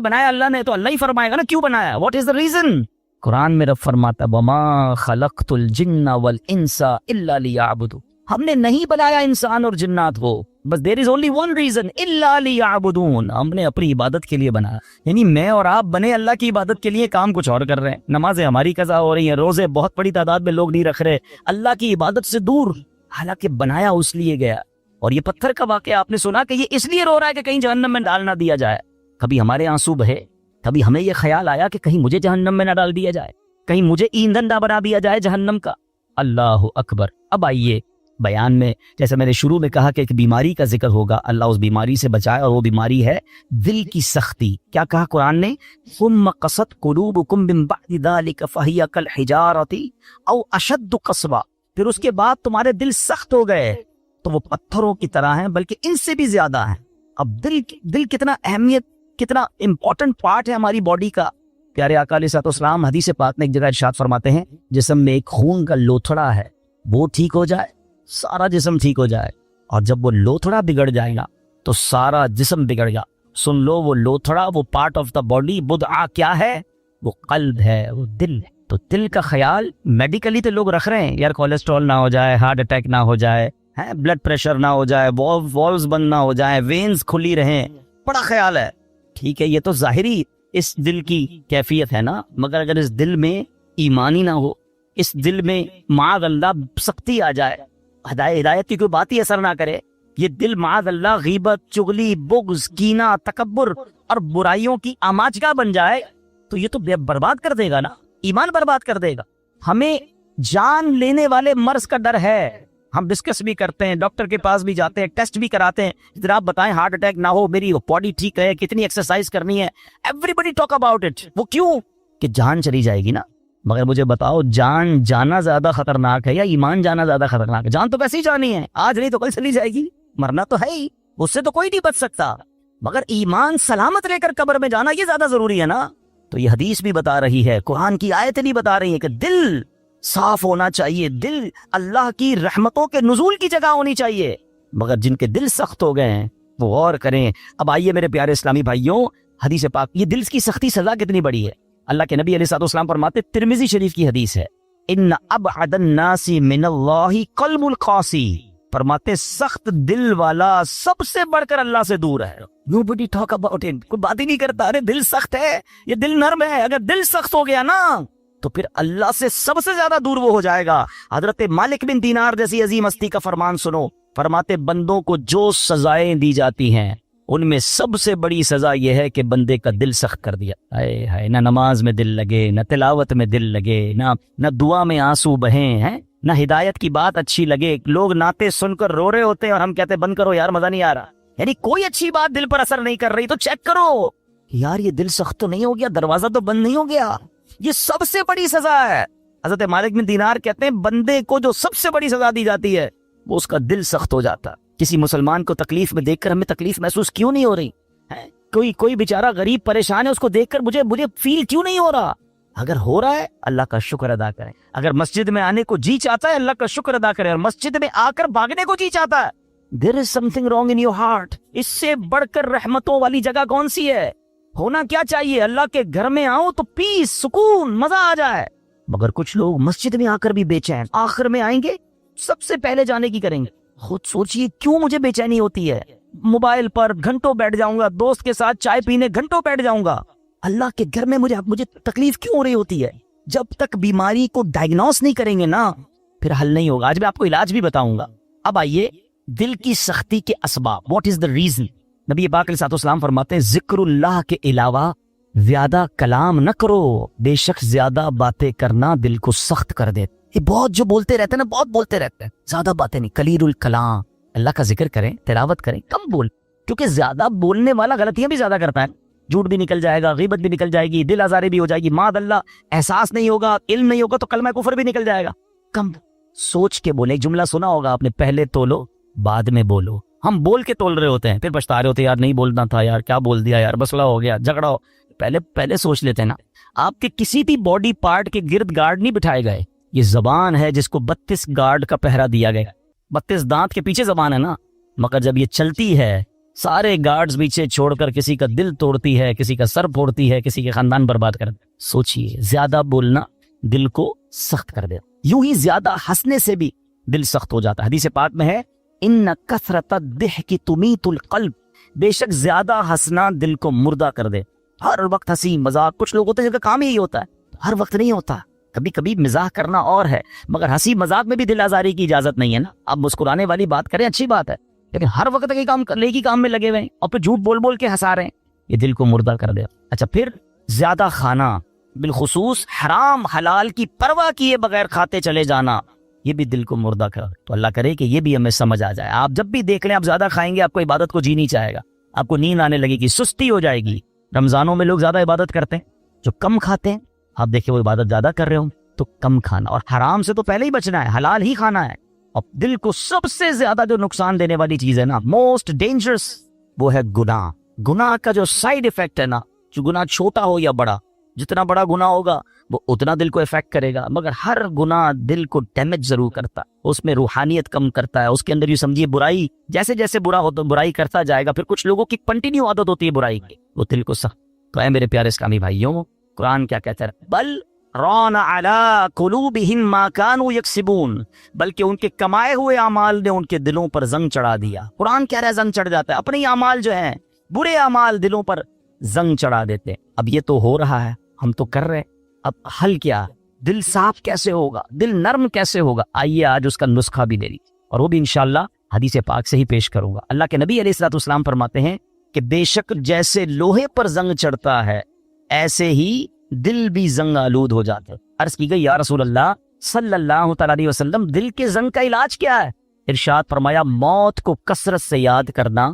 بنایا اللہ نے، تو اللہ ہی فرمائے گا نا کیوں بنایا، واٹ از دا ریزن۔ قرآن میں رب فرماتا وما خلقت الجن والانس الا لیعبدون، ہم نے نہیں بنایا انسان اور جنات کو، بس دیر از اونلی ون ریزن، الا لیعبدون، ہم نے اپنی عبادت کے لیے بنایا۔ یعنی میں اور آپ بنے اللہ کی عبادت کے لیے، کام کچھ اور کر رہے ہیں۔ نمازیں ہماری قضا ہو رہی ہیں، روزے بہت بڑی تعداد میں لوگ نہیں رکھ رہے، اللہ کی عبادت سے دور، حالانکہ بنایا اس لیے گیا۔ اور یہ پتھر کا واقعہ آپ نے سنا کہ یہ اس لیے رو رہا ہے کہ کہیں جہنم میں ڈال نہ دیا جائے. کبھی ہمارے آنسو بہے, کبھی ہمیں یہ خیال آیا کہ کہیں مجھے جہنم میں نہ ڈال دیا جائے, کہیں مجھے ایندھن نہ بنا دیا جائے جہنم کا. اللہ اکبر. اب آئیے بیان میں, جیسے میں نے شروع میں کہا کہ ایک بیماری کا ذکر ہوگا, اللہ اس بیماری سے بچائے, اور وہ بیماری ہے دل کی سختی. کیا کہا قرآن نے؟ ثم قست قلوبکم من بعد ذلک فہی کالحجارۃ او اشد قسوہ. پھر اس کے بعد تمہارے دل سخت ہو گئے تو وہ پتھروں کی طرح ہیں, بلکہ ان سے بھی زیادہ ہیں. اب دل کتنا اہمیت, کتنا امپورٹنٹ پارٹ ہے ہماری باڈی کا. پیارے آقا علیہ الصلوۃ والسلام حدیث پاک میں ایک جگہ ارشاد فرماتے ہیں, جسم میں ایک خون کا لوتھڑا ہے, وہ ٹھیک ہو جائے سارا جسم ٹھیک ہو جائے, اور جب وہ لوتھڑا بگڑ جائے گا تو سارا جسم بگڑ گا. سن لو, وہ لوتھڑا, وہ پارٹ آف دا باڈی بدعا کیا ہے؟ وہ قلب ہے, وہ دل ہے. تو دل کا خیال میڈیکلی تو لوگ رکھ رہے ہیں یار, کولیسٹرول نہ ہو جائے, ہارٹ اٹیک نہ ہو جائے, بلڈ پریشر نہ ہو جائے, والوز بند نہ ہو جائیں, وینز کھلی رہیں, بڑا خیال ہے. ٹھیک ہے, یہ تو ظاہری اس دل کی کیفیت ہے نا, مگر اگر اس دل میں ایمانی نہ ہو, اس دل میں معاذ اللہ سختی آ جائے, ہدایت کی کوئی بات ہی اثر نہ کرے, یہ دل معاذ اللہ غیبت, چغلی, بغض, کینہ, تکبر اور برائیوں کی آماجگاہ بن جائے, تو یہ تو برباد کر دے گا نا, ایمان برباد کر دے گا. ہمیں جان لینے والے مرض کا ڈر ہے, ہم ڈسکس بھی کرتے ہیں, ڈاکٹر کے پاس بھی جاتے ہیں, ٹیسٹ بھی کراتے ہیں, ادھر آپ بتائیں ہارٹ اٹیک نہ ہو, میری باڈی ٹھیک ہے, کتنی ایکسرسائز کرنی ہے, everybody talk about it. وہ کیوں؟ کہ جان چلی جائے گی نا. مگر مجھے بتاؤ, جان جانا زیادہ خطرناک ہے یا ایمان جانا زیادہ خطرناک ہے؟ جان تو ویسے ہی جانی ہے, آج نہیں تو کل چلی جائے گی, مرنا تو ہے ہی, اس سے تو کوئی نہیں بچ سکتا. مگر ایمان سلامت لے کر قبر میں جانا یہ زیادہ ضروری ہے نا. تو یہ حدیث بھی بتا رہی ہے, قرآن کی آیتیں بھی بتا رہی ہیں کہ دل صاف ہونا چاہیے, دل اللہ کی رحمتوں کے نزول کی جگہ ہونی چاہیے. مگر جن کے دل سخت ہو گئے ہیں وہ غور کریں. اب آئیے میرے پیارے اسلامی بھائیوں, حدیث پاک, یہ دل کی سختی سزا کتنی بڑی ہے. اللہ کے نبی علیہ الصلوۃ والسلام فرماتے, ترمذی شریف کی حدیث ہے, ان ابعد الناس من اللہ قلب القاسی. فرماتے سخت دل والا سب سے بڑھ کر اللہ سے دور ہے. Nobody talk about it. کوئی بات ہی نہیں کرتا, ارے دل سخت ہے, یہ دل نرم ہے. اگر دل سخت ہو گیا نا تو پھر اللہ سے سب سے زیادہ دور وہ ہو جائے گا. حضرت مالک بن دینار جیسی عظیم ہستی کا فرمان سنو, فرماتے بندوں کو جو سزائیں دی جاتی ہیں ان میں سب سے بڑی سزا یہ ہے کہ بندے کا دل سخت کر دیا. ہائے ہائے, نہ نماز میں دل لگے, نہ تلاوت میں دل لگے, نہ دعا میں آنسو بہیں, ہیں نہ ہدایت کی بات اچھی لگے. لوگ نعتیں سن کر رو رہے ہوتے ہیں اور ہم کہتے ہیں بند کرو یار, مزہ نہیں آ رہا. یعنی کوئی اچھی بات دل پر اثر نہیں کر رہی, تو چیک کرو یار یہ دل سخت تو نہیں ہو گیا, دروازہ تو بند نہیں ہو گیا. یہ سب سے بڑی سزا ہے. حضرت مالک بن دینار کہتے ہیں بندے کو جو سب سے بڑی سزا دی جاتی ہے وہ اس کا دل سخت ہو جاتا. کسی مسلمان کو تکلیف میں دیکھ کر ہمیں تکلیف محسوس کیوں نہیں ہو رہی ہے؟ کوئی بیچارہ غریب پریشان ہے, اس کو دیکھ کر مجھے فیل کیوں نہیں ہو رہا؟ اگر ہو رہا ہے اللہ کا شکر ادا کریں. اگر مسجد میں آنے کو جی چاہتا ہے اللہ کا شکر ادا کریں, اور مسجد میں آ کر بھاگنے کو جی چاہتا ہے, there is something wrong in your heart. اس سے بڑھ کر رحمتوں والی جگہ کون سی ہے؟ ہونا کیا چاہیے, اللہ کے گھر میں آؤ تو پیس, سکون, مزہ آ جائے. مگر کچھ لوگ مسجد میں آ کر بھی بے چین, آخر میں آئیں گے سب سے پہلے جانے کی کریں گے. خود سوچئے کیوں مجھے بے چینی ہوتی ہے؟ موبائل پر گھنٹوں بیٹھ جاؤں گا, دوست کے ساتھ چائے پینے گھنٹوں بیٹھ جاؤں گا, اللہ کے گھر میں مجھے تکلیف کیوں ہو رہی ہوتی ہے؟ جب تک بیماری کو ڈائگنوس نہیں کریں گے نا پھر حل نہیں ہوگا. آج میں آپ کو علاج بھی بتاؤں گا. اب آئیے دل کی سختی کے اسباب, واٹ از دا ریزن. نبی پاک علیہ الصلوۃ والسلام فرماتے ہیں ذکر اللہ کے علاوہ زیادہ کلام نہ کرو, بے شک زیادہ باتیں کرنا دل کو سخت کر دے. یہ بہت جو بولتے رہتے ہیں نا, بہت بولتے رہتے ہیں, زیادہ باتیں نہیں, قلیل الکلام. اللہ کا ذکر کریں, تلاوت کریں, کم بول, کیونکہ زیادہ بولنے والا غلطیاں بھی زیادہ کرتا ہے. جھوٹ بھی نکل جائے گا, غیبت بھی نکل جائے گی, دل آزاری بھی ہو جائے گی, معاذ اللہ احساس نہیں ہوگا, علم نہیں ہوگا تو کلمہ کفر بھی نکل جائے گا. کم سوچ کے بولے. ایک جملہ سنا ہوگا آپ نے, پہلے تولو بعد میں بولو. ہم بول کے تول رہے ہوتے ہیں, پھر پچھتا رہے ہوتے ہیں, یار نہیں بولنا تھا, یار کیا بول دیا, یار مسئلہ ہو گیا, جھگڑا ہو. پہلے سوچ لیتے ہیں نا. آپ کے کسی بھی باڈی پارٹ کے گرد گارڈ نہیں بٹھائے گئے. یہ زبان ہے جس کو 32 گارڈ کا پہرا دیا گیا. 32 دانت کے پیچھے زبان ہے نا, مگر جب یہ چلتی ہے سارے گارڈز پیچھے چھوڑ کر کسی کا دل توڑتی ہے, کسی کا سر پھوڑتی ہے, کسی کے خاندان برباد کر دے. سوچئے زیادہ بولنا دل کو سخت کر دے. یوں ہی زیادہ ہنسنے سے بھی دل سخت ہو جاتا ہے. حدیث پاک میں ہے ان کثرت الضحک تمیت القلب, بے شک زیادہ ہنسنا دل کو مردہ کر دے. ہر وقت ہنسی مذاق, کچھ لوگ ہوتے ہیں جن کا کام ہی ہوتا ہے, ہر وقت نہیں ہوتا. کبھی کبھی مزاح کرنا اور ہے, مگر ہنسی مذاق میں بھی دل آزاری کی اجازت نہیں ہے نا. اب مسکرانے والی بات کریں, اچھی بات ہے, لیکن ہر وقت نیکی کام میں لگے ہوئے ہیں اور پھر جھوٹ بول بول کے ہنسا رہے ہیں. یہ دل کو مردہ کر دے. اچھا پھر زیادہ کھانا، بالخصوص حرام حلال کی پرواہ کیے بغیر کھاتے چلے جانا، یہ بھی دل کو مردہ کر. تو اللہ کرے کہ یہ بھی ہمیں سمجھ آ جائے. آپ جب بھی دیکھ لیں آپ زیادہ کھائیں گے، آپ کو عبادت کو جی نہیں چاہے گا، آپ کو نیند آنے لگے گی، سستی ہو جائے گی. رمضانوں میں لوگ زیادہ عبادت کرتے ہیں، جو کم کھاتے ہیں آپ دیکھیں وہ عبادت زیادہ کر رہے ہوں. تو کم کھانا اور حرام سے تو پہلے ہی بچنا ہے، حلال ہی کھانا ہے. اور دل کو سب سے زیادہ جو نقصان دینے والی چیز ہے نا، موسٹ ڈینجرس، وہ ہے گناہ. گناہ کا جو سائیڈ افیکٹ ہے نا، جو گناہ چھوٹا ہو یا بڑا، جتنا بڑا گناہ ہوگا وہ اتنا دل کو افیکٹ کرے گا، مگر ہر گناہ دل کو ڈیمیج ضرور کرتا ہے. اس میں روحانیت کم کرتا ہے. اس کے اندر یہ سمجھیے برائی، جیسے جیسے برا ہوتا برائی کرتا جائے گا، پھر کچھ لوگوں کی کنٹینیو عادت ہوتی ہے برائی کی، وہ دل کو سخت. تو اے میرے پیارے اسلامی بھائیوں، قرآن کیا کہتا ہے؟ بل ران علی قلوبہم ما کانوا یکسبون، بلکہ ان کے کمائے ہوئے اعمال نے ان کے دلوں پر زنگ چڑھا دیا. قرآن کہہ رہا ہے زنگ چڑھ جاتا ہے. اپنے اعمال جو ہیں، برے اعمال دلوں پر زنگ چڑھا دیتے. اب یہ تو ہو رہا ہے، ہم تو کر رہے. اب حل کیا؟ دل صاف کیسے ہوگا، دل نرم کیسے ہوگا؟ آئیے آج اس کا نسخہ بھی دے لیجیے، اور وہ بھی انشاءاللہ حدیث پاک سے ہی پیش کروں گا. اللہ کے نبی علیہ الصلوۃ والسلام فرماتے ہیں کہ بے شک جیسے لوہے پر زنگ چڑھتا ہے، ایسے ہی دل بھی زنگ آلود ہو جاتے. عرض کی گئی یا رسول اللہ صلی اللہ تعالی علیہ وسلم، دل کے زنگ کا علاج کیا ہے؟ ارشاد فرمایا موت کو کثرت سے یاد کرنا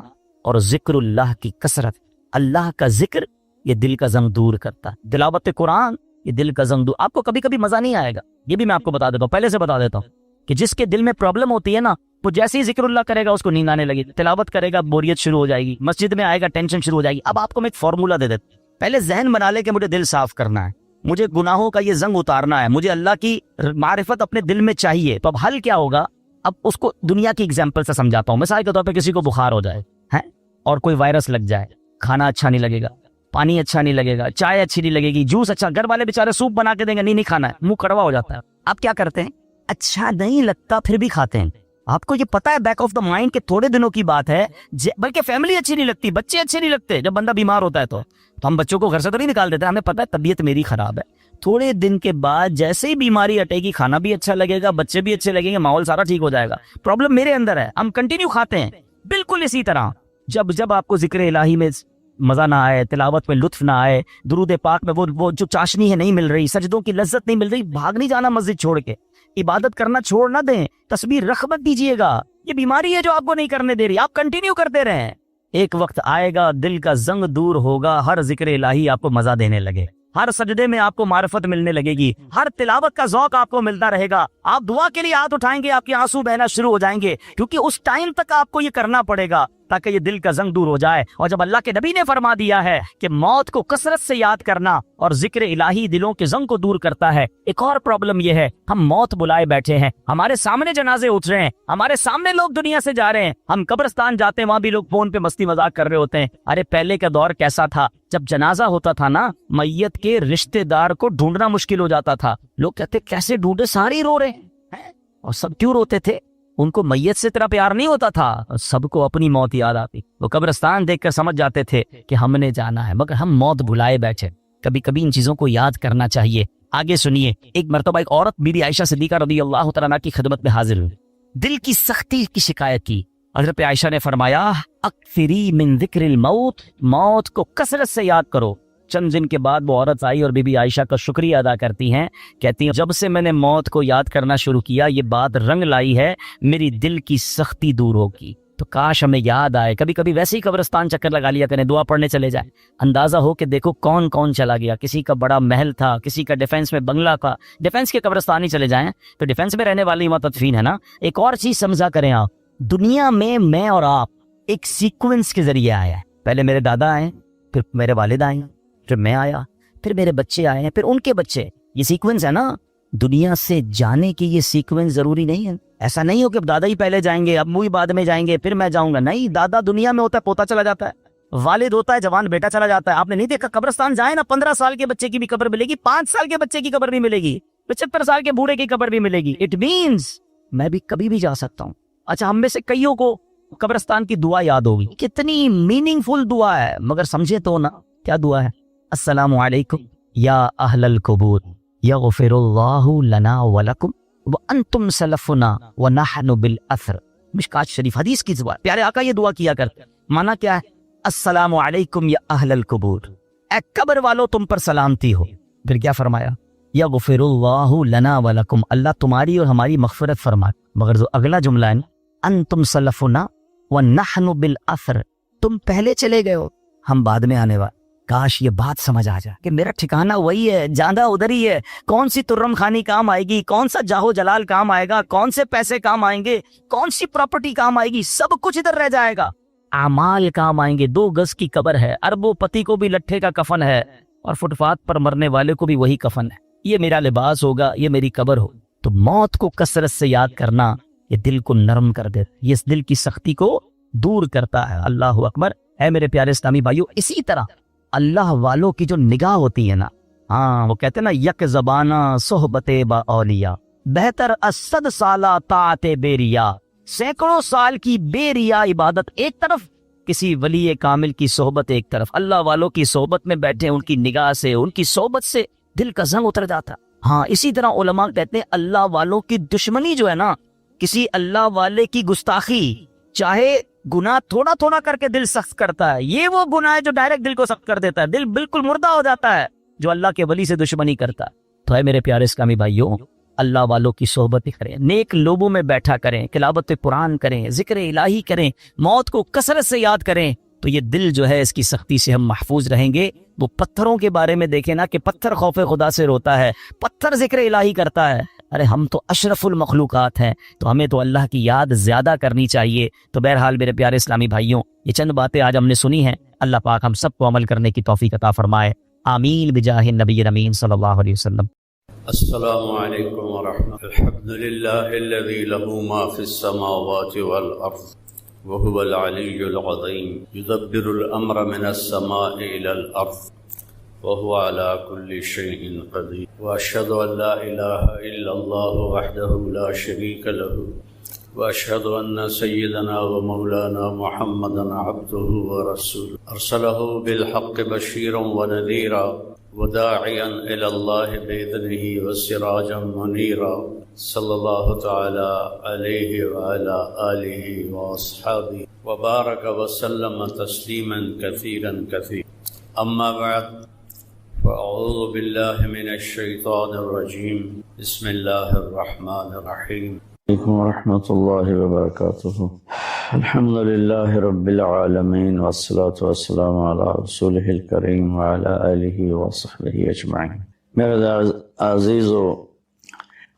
اور ذکر اللہ کی کثرت. اللہ کا ذکر یہ دل کا زنگ دور کرتا ہے. تلاوت قرآن یہ دل کا زنگ دور. آپ کو کبھی کبھی مزہ نہیں آئے گا، یہ بھی میں آپ کو بتا دیتا ہوں، پہلے سے بتا دیتا ہوں کہ جس کے دل میں پرابلم ہوتی ہے نا، وہ جیسے ہی ذکر اللہ کرے گا اس کو نیند آنے لگی، تلاوت کرے گا بوریت شروع ہو جائے گی، مسجد میں آئے گا ٹینشن شروع ہو جائے گی. اب آپ کو میں ایک فارمولہ دے دیتا ہوں. پہلے ذہن بنا لے کہ مجھے دل صاف کرنا ہے، مجھے گناہوں کا یہ زنگ اتارنا ہے، مجھے اللہ کی معرفت اپنے دل میں چاہیے. تو اب حل کیا ہوگا؟ اب اس کو دنیا کی اگزامپل سے سمجھاتا ہوں. مثال کے طور پہ کسی کو بخار ہو جائے ہے اور کوئی وائرس لگ جائے، کھانا اچھا نہیں لگے گا، پانی اچھا نہیں لگے گا، چائے اچھی نہیں لگے گی، جوس اچھا، گھر والے بیچارے سوپ بنا کے دیں گے، نہیں کھانا ہے، منہ کڑوا ہو جاتا ہے. آپ کیا کرتے ہیں؟ اچھا نہیں لگتا پھر بھی کھاتے ہیں. آپ کو یہ پتا ہے بیک آف دا مائنڈ کہ تھوڑے دنوں کی بات ہے، بلکہ فیملی اچھی نہیں لگتی، بچے اچھے نہیں لگتے. جب بندہ بیمار ہوتا ہے تو ہم بچوں کو گھر سے تو نہیں نکال دیتے، ہمیں پتا ہے طبیعت میری خراب ہے. تھوڑے دن کے بعد جیسے ہی بیماری ہٹے گی، کھانا بھی اچھا لگے گا، بچے بھی اچھے لگیں گے، ماحول سارا ٹھیک ہو جائے گا. پرابلم میرے اندر ہے، ہم کنٹینیو کھاتے ہیں. بالکل اسی طرح جب آپ کو ذکر الہی میں مزہ نہ آئے، تلاوت میں لطف نہ آئے، درود پاک میں وہ جو چاشنی ہے نہیں مل رہی، سجدوں کی لذت نہیں مل رہی، بھاگ نہیں جانا مسجد چھوڑ کے، عبادت کرنا چھوڑ نہ دیں، تسبیح رکھ مت دیجیے گا. یہ بیماری ہے جو آپ کو نہیں کرنے دے رہی، آپ کنٹینیو کرتے رہیں. ایک وقت آئے گا دل کا زنگ دور ہوگا، ہر ذکر الہی آپ کو مزہ دینے لگے، ہر سجدے میں آپ کو معرفت ملنے لگے گی، ہر تلاوت کا ذوق آپ کو ملتا رہے گا. آپ دعا کے لیے ہاتھ اٹھائیں گے، آپ کے آنسو بہنا شروع ہو جائیں گے، کیونکہ اس ٹائم تک آپ کو یہ کرنا پڑے گا تاکہ یہ دل کا زنگ دور ہو جائے. اور جب اللہ کے نبی نے فرما دیا ہے کہ موت کو کثرت سے یاد کرنا اور ذکر الہی دلوں کے زنگ کو دور کرتا ہے. ایک اور پرابلم یہ ہے، ہم موت بلائے بیٹھے ہیں، ہمارے سامنے جنازے اٹھ رہے ہیں، ہمارے سامنے لوگ دنیا سے جا رہے ہیں، ہم قبرستان جاتے ہیں، وہاں بھی لوگ فون پہ مستی مذاق کر رہے ہوتے ہیں. ارے پہلے کا دور کیسا تھا؟ جب جنازہ ہوتا تھا نا، میت کے رشتہ دار کو ڈھونڈنا مشکل ہو جاتا تھا. لوگ کہتے کیسے ڈھونڈے، سارے ہی رو رہے ہیں. اور سب کیوں روتے تھے؟ ان کو میت سے اتنا پیار نہیں ہوتا تھا، سب کو اپنی موت یاد آتی. وہ قبرستان دیکھ کر سمجھ جاتے تھے کہ ہم نے جانا ہے، مگر ہم موت بلائے بیٹھے. کبھی کبھی ان چیزوں کو یاد کرنا چاہیے. آگے سنیے، ایک مرتبہ ایک عورت بی بی عائشہ صدیقہ رضی اللہ تعالیٰ عنہا کی خدمت میں حاضر ہوئی، دل کی سختی کی شکایت کی. حضرت عائشہ نے فرمایا اکثری من ذکر الموت، موت کو کثرت سے یاد کرو. چند دن کے بعد وہ عورت آئی اور بی بی عائشہ کا شکریہ ادا کرتی ہیں، کہتی ہیں جب سے میں نے موت کو یاد کرنا شروع کیا یہ بات رنگ لائی ہے، میری دل کی سختی دور ہوگی. تو کاش ہمیں یاد آئے، کبھی کبھی ویسے ہی قبرستان چکر لگا لیا کریں، دعا پڑھنے چلے جائیں، اندازہ ہو کہ دیکھو کون کون چلا گیا. کسی کا بڑا محل تھا، کسی کا ڈیفینس میں بنگلہ تھا، ڈیفینس کے قبرستان ہی چلے جائیں تو ڈیفینس میں رہنے والی متدفین ہے نا. ایک اور چیز سمجھا کریں آپ، دنیا میں اور آپ ایک سیکوینس کے ذریعے آیا ہے. پہلے میرے دادا آئے، پھر میرے والد آئے، پھر میں آیا، پھر میرے بچے آئے ہیں، پھر ان کے بچے. یہ سیکوینس ہے نا. دنیا سے جانے کی یہ سیکوینس ضروری نہیں ہے. ایسا نہیں ہو کہ دادا ہی پہلے جائیں گے، ابو ہی بعد میں جائیں گے، پھر میں جاؤں گا. نہیں، دادا دنیا میں ہوتا ہے پوتا چلا جاتا ہے، والد ہوتا ہے جوان بیٹا چلا جاتا ہے. آپ نے نہیں دیکھا قبرستان جائیں نا، 15 سال کے بچے کی بھی قبر ملے گی، 5 سال کے بچے کی قبر بھی ملے گی، 75 سال کے بوڑھے کی قبر بھی ملے گی. اٹ مینز میں بھی کبھی بھی جا سکتا ہوں. اچھا، ہم میں سے کئیوں کو قبرستان کی دعا یاد ہوگی، کتنی میننگ فل دعا ہے، مگر سمجھے تو نا کیا دعا ہے؟ السلام علیکم یا اہل القبور یغفر اللہ لنا ولکم وانتم سلفنا ونحن بالاثر مشکات شریف حدیث کی زبان پیارے آقا یہ دعا کیا کرتے. مانا کیا ہے؟ السلام علیکم یا اہل القبور، اے قبر والو تم پر سلامتی ہو. پھر کیا فرمایا؟ یغفر اللہ لنا ولکم، اللہ تمہاری اور ہماری مغفرت فرمائے. مگر جو اگلا جملہ ہے انتم سلفنا ونحن بالاثر، تم پہلے چلے گئے ہو ہم بعد میں آنے والے. کاش یہ بات سمجھ آ جائے کہ میرا ٹھکانہ وہی ہے، جاندہ ادھر ہی ہے. کون سی ترم خانی کام آئے گی، کون سا جاہو جلال کام آئے گا، کون سے پیسے کام آئیں گے، کون سی پراپرٹی کام آئے گی، سب کچھ ادھر رہ جائے گا. اعمال کام آئیں گے. 2 گز کی قبر ہے، اربوں پتی کو بھی لٹھے کا کفن ہے، اور فٹ پاتھ پر مرنے والے کو بھی وہی کفن ہے. یہ میرا لباس ہوگا، یہ میری قبر ہو. تو موت کو کثرت سے یاد کرنا یہ دل کو نرم کر دیتا، یہ اس دل کی سختی کو دور کرتا ہے. اللہ اکبر. اے میرے پیارے اسلامی بھائیو، اسی طرح اللہ والوں کی جو نگاہ ہوتی ہے نا، ہاں وہ کہتے ہیں نا یک زبانہ صحبت با اولیاء بہتر از 100 سالہ طاعت بے ریا. سینکڑوں سال کی بے ریا عبادت ایک طرف، کسی ولی کامل کی صحبت ایک طرف. اللہ والوں کی صحبت میں بیٹھے، ان کی نگاہ سے، ان کی صحبت سے دل کا زنگ اتر جاتا. ہاں اسی طرح علماء کہتے ہیں اللہ والوں کی دشمنی جو ہے نا، کسی اللہ والے کی گستاخی، چاہے گناہ تھوڑا تھوڑا کر کے دل سخت کرتا ہے، یہ وہ گناہ ہے جو ڈائریکٹ دل کو سخت کر دیتا ہے، دل بالکل مردہ ہو جاتا ہے جو اللہ کے ولی سے دشمنی کرتا ہے. تو اے میرے پیارے اسلامی بھائیوں، اللہ والوں کی صحبت کریں، نیک لوگوں میں بیٹھا کریں، تلاوت قرآن کریں، ذکر الہی کریں، موت کو کثرت سے یاد کریں، تو یہ دل جو ہے اس کی سختی سے ہم محفوظ رہیں گے. وہ پتھروں کے بارے میں دیکھیں نا کہ پتھر خوف خدا سے روتا ہے، پتھر ذکر الہی کرتا ہے. ارے ہم تو اشرف المخلوقات ہیں، تو ہمیں تو اللہ کی یاد زیادہ کرنی چاہیے. تو بہرحال میرے پیارے اسلامی بھائیوں، یہ چند باتیں آج ہم نے سنی ہیں. اللہ پاک ہم سب کو عمل کرنے کی توفیق عطا فرمائے. آمین بجاہ نبی امین صلی اللہ علیہ وسلم. السلام علیکم ورحمۃ اللہ. الحمد للہ الذی لہ ما فی السماوات والارض وهو العلی العظیم یدبر الامر من السماء الى الارض وهو على كل شيء قدير واشهد ان لا اله الا الله وحده لا شريك له واشهد ان سيدنا ومولانا محمدا عبده ورسوله ارسله بالحق بشيرا ونذيرا وداعيا الى الله باذنه وسراجا منيرا صلى الله تعالى عليه وعلى اله واصحابه وبارك وسلم تسليما كثيرا كثيرا. اما بعد، فأعوذ بالله من الشيطان الرجيم. بسم الله الرحمن الرحيم. عليكم ورحمة الله وبركاته. الحمد لله رب العالمين والصلاة والسلام على رسوله الكريم وعلى آله وصحبه أجمعين. میرے عزیز و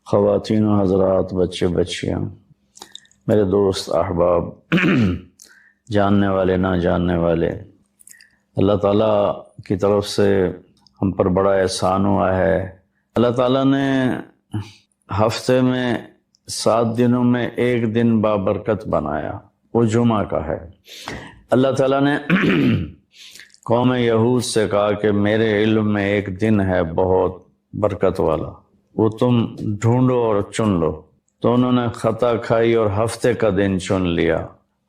خواتین و حضرات، بچے بچیاں، میرے دوست احباب، جاننے والے نہ جاننے والے، اللہ تعالیٰ کی طرف سے ہم پر بڑا احسان ہوا ہے. اللہ تعالیٰ نے ہفتے میں 7 دنوں میں ایک دن بابرکت بنایا، وہ جمعہ کا ہے. اللہ تعالیٰ نے قوم یہود سے کہا کہ میرے علم میں ایک دن ہے بہت برکت والا، وہ تم ڈھونڈو اور چن لو. تو انہوں نے خطا کھائی اور ہفتے کا دن چن لیا.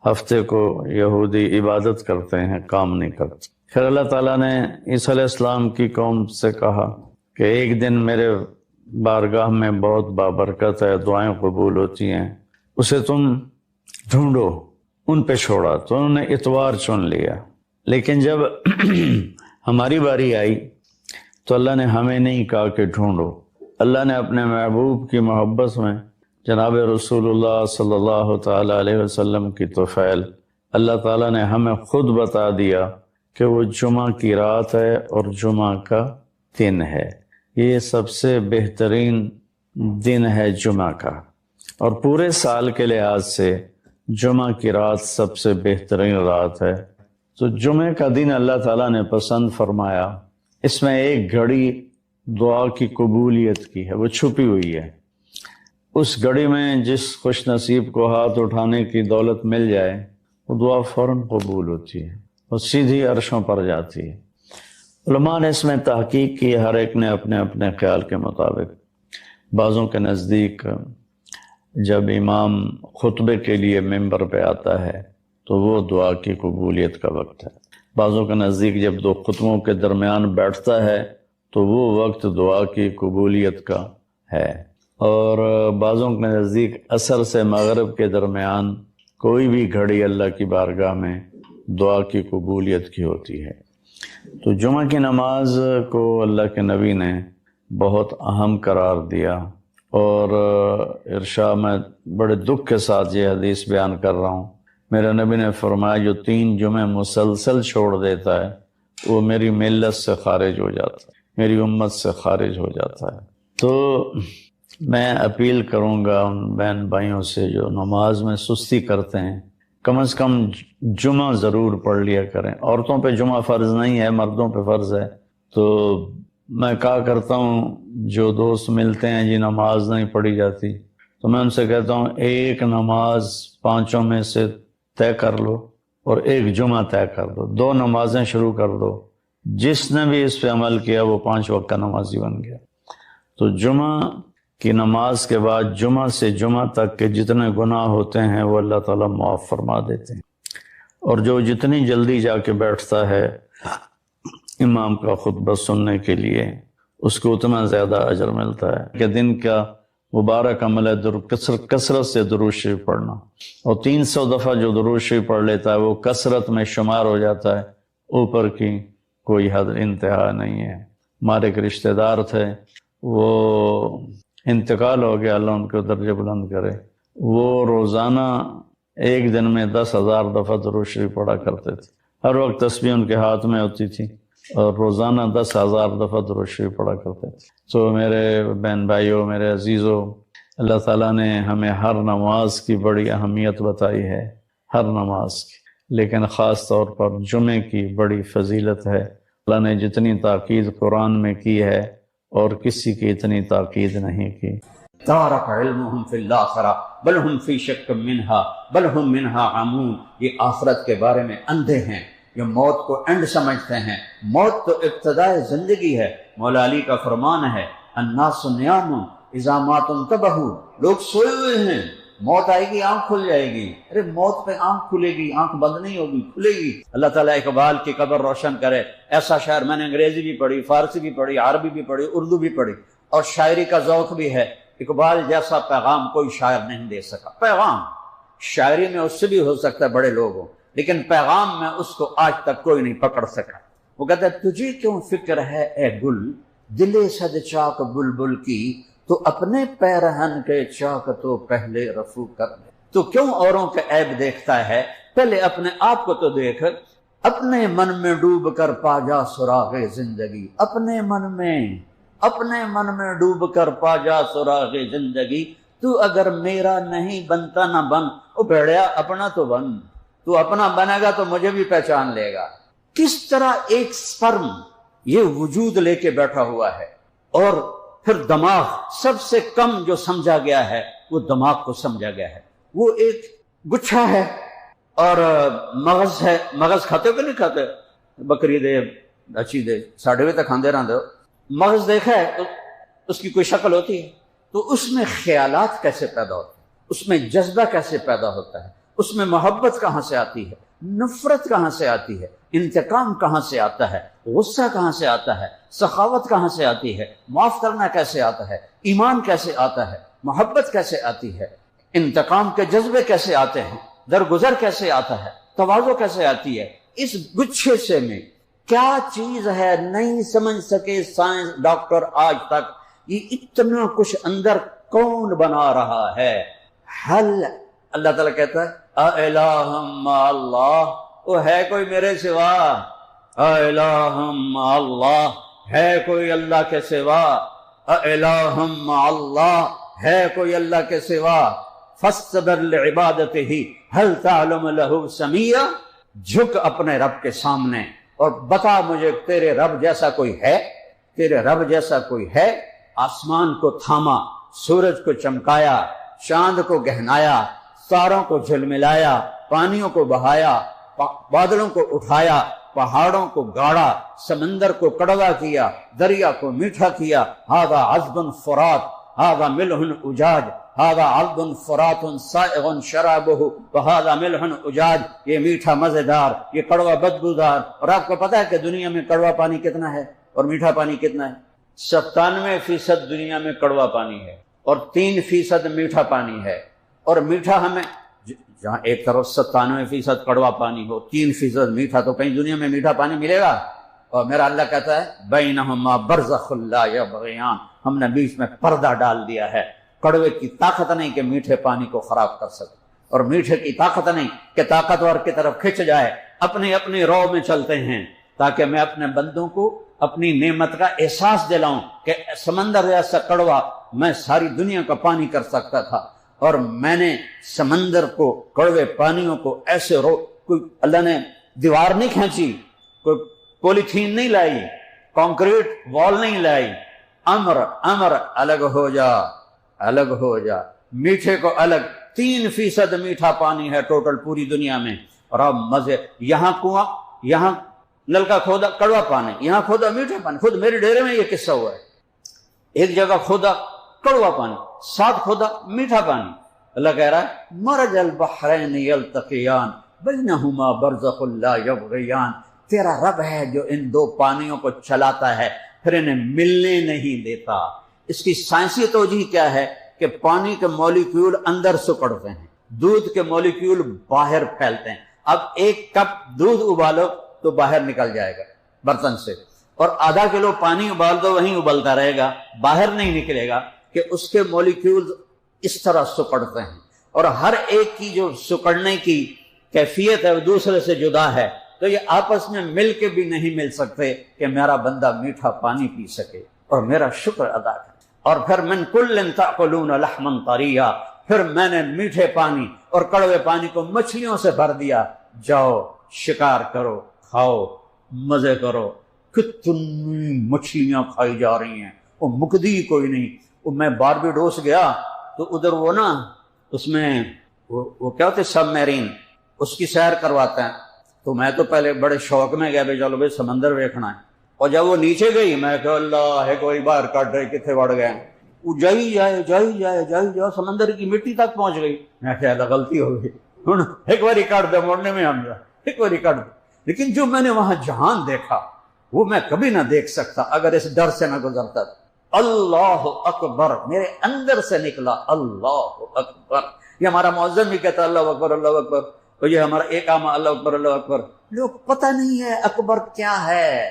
ہفتے کو یہودی عبادت کرتے ہیں، کام نہیں کرتے. پھر اللہ تعالیٰ نے عیسیٰ علیہ السلام کی قوم سے کہا کہ ایک دن میرے بارگاہ میں بہت بابرکت ہے، دعائیں قبول ہوتی ہیں، اسے تم ڈھونڈو. ان پہ چھوڑا تو انہوں نے اتوار چن لیا. لیکن جب ہماری باری آئی تو اللہ نے ہمیں نہیں کہا کہ ڈھونڈو. اللہ نے اپنے محبوب کی محبت میں جناب رسول اللہ صلی اللہ تعالیٰ علیہ وسلم کی طفیل اللہ تعالیٰ نے ہمیں خود بتا دیا کہ وہ جمعہ کی رات ہے اور جمعہ کا دن ہے. یہ سب سے بہترین دن ہے جمعہ کا، اور پورے سال کے لحاظ سے جمعہ کی رات سب سے بہترین رات ہے. تو جمعہ کا دن اللہ تعالیٰ نے پسند فرمایا. اس میں ایک گھڑی دعا کی قبولیت کی ہے، وہ چھپی ہوئی ہے. اس گھڑی میں جس خوش نصیب کو ہاتھ اٹھانے کی دولت مل جائے وہ دعا فوراً قبول ہوتی ہے، وہ سیدھی عرشوں پر جاتی ہے. علماء نے اس میں تحقیق کی، ہر ایک نے اپنے اپنے خیال کے مطابق. بعضوں کے نزدیک جب امام خطبے کے لیے ممبر پہ آتا ہے تو وہ دعا کی قبولیت کا وقت ہے. بعضوں کے نزدیک جب 2 خطبوں کے درمیان بیٹھتا ہے تو وہ وقت دعا کی قبولیت کا ہے. اور بعضوں کے نزدیک عصر سے مغرب کے درمیان کوئی بھی گھڑی اللہ کی بارگاہ میں دعا کی قبولیت کی ہوتی ہے۔ تو جمعہ کی نماز کو اللہ کے نبی نے بہت اہم قرار دیا، اور ارشاد میں بڑے دکھ کے ساتھ یہ حدیث بیان کر رہا ہوں۔ میرے نبی نے فرمایا جو 3 جمعے مسلسل چھوڑ دیتا ہے وہ میری ملت سے خارج ہو جاتا ہے، میری امت سے خارج ہو جاتا ہے۔ تو میں اپیل کروں گا ان بہن بھائیوں سے جو نماز میں سستی کرتے ہیں، کم از کم جمعہ ضرور پڑھ لیا کریں۔ عورتوں پہ جمعہ فرض نہیں ہے، مردوں پہ فرض ہے۔ تو میں کہا کرتا ہوں جو دوست ملتے ہیں جی نماز نہیں پڑھی جاتی، تو میں ان سے کہتا ہوں ایک نماز 5 میں سے طے کر لو اور ایک جمعہ طے کر دو، 2 نمازیں شروع کر دو۔ جس نے بھی اس پہ عمل کیا وہ 5 وقت کا نمازی بن گیا۔ تو جمعہ کی نماز کے بعد جمعہ سے جمعہ تک کے جتنے گناہ ہوتے ہیں وہ اللہ تعالیٰ معاف فرما دیتے ہیں، اور جو جتنی جلدی جا کے بیٹھتا ہے امام کا خطبہ سننے کے لیے اس کو اتنا زیادہ اجر ملتا ہے کہ دن کا مبارک عمل ہے کثرت سے درود شریف پڑھنا، اور 300 دفعہ جو درود شریف پڑھ لیتا ہے وہ کثرت میں شمار ہو جاتا ہے، اوپر کی کوئی حد انتہا نہیں ہے۔ ہمارے ایک رشتہ دار تھے، وہ انتقال ہو گیا، اللہ ان کو درجہ بلند کرے۔ وہ روزانہ ایک دن میں 10,000 دفعہ درود شریف پڑھا کرتے تھے، ہر وقت تسبیح ان کے ہاتھ میں ہوتی تھی، اور روزانہ 10,000 دفعہ درود شریف پڑھا کرتے تھے۔ تو میرے بہن بھائیوں، میرے عزیزوں، اللہ تعالیٰ نے ہمیں ہر نماز کی بڑی اہمیت بتائی ہے، ہر نماز کی، لیکن خاص طور پر جمعے کی بڑی فضیلت ہے۔ اللہ نے جتنی تاکید قرآن میں کی ہے اور کسی کی اتنی تاکید نہیں کی۔ تارک علمہم فی الآخرہ بل ہم فی شک منہا بل ہم منہا عمون۔ یہ آخرت کے بارے میں اندھے ہیں، یہ موت کو اینڈ سمجھتے ہیں۔ موت تو ابتدائے زندگی ہے۔ مولا علی کا فرمان ہے الناس نیام اذا ماتوا انتبہوا، لوگ سوئے ہوئے ہیں، موت آئے گی آنکھ کھل جائے گی۔ ارے موت پہ آنکھ کھلے گی، آنکھ بند نہیں ہوگی، کھلے گی۔ اللہ تعالیٰ اقبال کی قبر روشن کرے۔ ایسا شاعر میں نے انگریزی بھی پڑھی، فارسی بھی پڑھی، عربی بھی پڑھی، اردو بھی پڑھی، اور شاعری کا ذوق بھی ہے۔ اقبال جیسا پیغام کوئی شاعر نہیں دے سکا۔ پیغام شاعری میں اس سے بھی ہو سکتا ہے بڑے لوگ ہوں، لیکن پیغام میں اس کو آج تک کوئی نہیں پکڑ سکا۔ وہ کہتا ہے تجھے کیوں فکر ہے اے گل، دل صد چاک بلبل کی، تو اپنے پیرہن کے چاک تو پہلے رفو کر دے۔ تو کیوں اوروں کے عیب دیکھتا ہے؟ پہلے اپنے آپ کو تو دیکھ۔ اپنے من میں ڈوب کر پا جا سراغ زندگی، اپنے من میں ڈوب کر پا جا سراغ زندگی۔ تو اگر میرا نہیں بنتا نہ بن، او بھیڑیا اپنا تو بن، تو اپنا بنے گا تو مجھے بھی پہچان لے گا۔ کس طرح ایک سپرم یہ وجود لے کے بیٹھا ہوا ہے، اور پھر دماغ سب سے کم جو سمجھا گیا ہے وہ دماغ کو سمجھا گیا ہے۔ وہ ایک گچھا ہے اور مغز ہے۔ مغز کھاتے ہو کہ نہیں کھاتے؟ بکری دے، اچھی دے، ساڑھے بجے تک کھاندے رہتے ہو۔ مغز دیکھا ہے تو اس کی کوئی شکل ہوتی ہے؟ تو اس میں خیالات کیسے پیدا ہوتے ہیں، اس میں جذبہ کیسے پیدا ہوتا ہے، اس میں محبت کہاں سے آتی ہے، نفرت کہاں سے آتی ہے، انتقام کہاں سے آتا ہے، غصہ کہاں سے آتا ہے، سخاوت کہاں سے آتی ہے، معاف کرنا کیسے آتا ہے، ایمان کیسے آتا ہے، محبت کیسے آتی ہے، انتقام کے جذبے کیسے آتے ہیں، درگزر کیسے آتا ہے، تواضع کیسے آتی ہے۔ اس گچھے سے میں کیا چیز ہے نہیں سمجھ سکے سائنس ڈاکٹر آج تک، یہ اتنا کچھ اندر کون بنا رہا ہے؟ حل اللہ تعالیٰ کہتا ہے اَإِلَٰهٌ مَّعَ اللَّهِ، وہ ہے کوئی میرے سوا؟ اَإِلَٰهٌ مَّعَ اللَّهِ، ہے کوئی اللہ کے سوا؟ اَإِلَٰهٌ مَّعَ اللَّهِ، ہے کوئی اللہ کے سوا؟ فَاسْتَبِرْ لِعِبَادَتِهِ هَلْ تَعْلَمُ لَهُ سَمِيًّا، جھک اپنے رب کے سامنے اور بتا مجھے تیرے رب جیسا کوئی ہے؟ تیرے رب جیسا کوئی ہے؟ آسمان کو تھاما، سورج کو چمکایا، چاند کو گہنایا، ستاروں کو جھلملایا، پانیوں کو بہایا، بادلوں کو اٹھایا، پہاڑوں کو گاڑا، سمندر کو کڑوا کیا، دریا کو میٹھا کیا۔ ھذا عذب فرات ھذا ملح اجاج ھذا عذب فرات سائغ شرابہ وھذا ملح اجاج، یہ میٹھا مزیدار، یہ کڑوا بدبودار۔ اور آپ کو پتا ہے کہ دنیا میں کڑوا پانی کتنا ہے اور میٹھا پانی کتنا ہے؟ 97% دنیا میں کڑوا پانی ہے اور 3% میٹھا پانی ہے۔ اور میٹھا ہمیں جہاں ایک طرف 97% کڑوا پانی ہو، 3% میٹھا، تو کہیں دنیا میں میٹھا پانی ملے گا؟ اور میرا اللہ کہتا ہے بینہما برزخ لا یبغیان، ہم نے بیچ میں پردہ ڈال دیا ہے۔ کڑوے کی طاقت نہیں کہ میٹھے پانی کو خراب کر سکے، اور میٹھے کی طاقت نہیں کہ طاقتور کی طرف کھنچ جائے۔ اپنی اپنی رو میں چلتے ہیں تاکہ میں اپنے بندوں کو اپنی نعمت کا احساس دلاؤں کہ سمندر جیسا کڑوا میں ساری دنیا کا پانی کر سکتا تھا، اور میں نے سمندر کو، کڑوے پانیوں کو ایسے کوئی اللہ نے دیوار نہیں کھینچی، کوئی پولیتھین نہیں لائی، کانکریٹ وال نہیں لائی، امر الگ ہو جا، الگ ہو جا۔ میٹھے کو الگ، 3% میٹھا پانی ہے ٹوٹل پوری دنیا میں، اور اب مزے، یہاں کنواں، یہاں نلکا کھودا کڑوا پانی، یہاں کھودا میٹھا پانی۔ خود میرے ڈیرے میں یہ قصہ ہوا ہے، ایک جگہ کھودا کڑوا پانی، 7 کھودا میٹھا پانی۔ اللہ کہہ رہا ہے مرج البحرین یلتقیان بینہما برزخ لا یبغیان، تیرا رب ہے جو ان 2 پانیوں کو چلاتا ہے پھر انہیں ملنے نہیں دیتا۔ اس کی سائنسی توجیہ کیا ہے کہ پانی کے مولیکیول اندر سکڑتے ہیں، دودھ کے مولیکیول باہر پھیلتے ہیں۔ اب 1 کپ دودھ ابالو تو باہر نکل جائے گا برتن سے، اور آدھا کلو پانی ابال دو وہیں ابلتا رہے گا، باہر نہیں نکلے گا، کہ اس کے مولیکیول اس طرح سکڑتے ہیں، اور ہر ایک کی جو سکڑنے کی کیفیت ہے وہ دوسرے سے جدا ہے، تو یہ آپس میں مل کے بھی نہیں مل سکتے کہ میرا بندہ میٹھا پانی پی سکے اور میرا شکر ادا کرے۔ اور پھر من کل تأکلون لحما طریا، پھر میں نے میٹھے پانی اور کڑوے پانی کو مچھلیوں سے بھر دیا، جاؤ شکار کرو، کھاؤ، مزے کرو۔ کتنی مچھلیاں کھائی جا رہی ہیں، وہ مکدی کوئی نہیں۔ وہ میں باربیڈوس گیا تو ادھر وہ نا اس میں وہ کیا ہوتے سب میرین، اس کی سیر کرواتے ہیں، تو میں تو پہلے بڑے شوق میں گیا بھائی چلو بھائی سمندر دیکھنا ہے، اور جب وہ نیچے گئی میں کہ اللہ ہے کوئی باہر کٹ رہے کتنے بڑھ گئے، وہ جائی جائے سمندر کی مٹی تک پہنچ گئی۔ میں کہا غلطی ہو گئی، ایک باری کٹ دے موڑنے میں ہم ایک باری کٹ دے۔ لیکن جو میں نے وہاں جہان دیکھا وہ میں کبھی نہ دیکھ سکتا اگر اس ڈر سے نہ گزرتا۔ اللہ اکبر میرے اندر سے نکلا، اللہ اکبر۔ یہ ہمارا مؤذن بھی کہتا اللہ اکبر اللہ اکبر، تو یہ ہمارا ایک عام اللہ اکبر اللہ اکبر۔ لوگ پتہ نہیں ہے اکبر کیا ہے،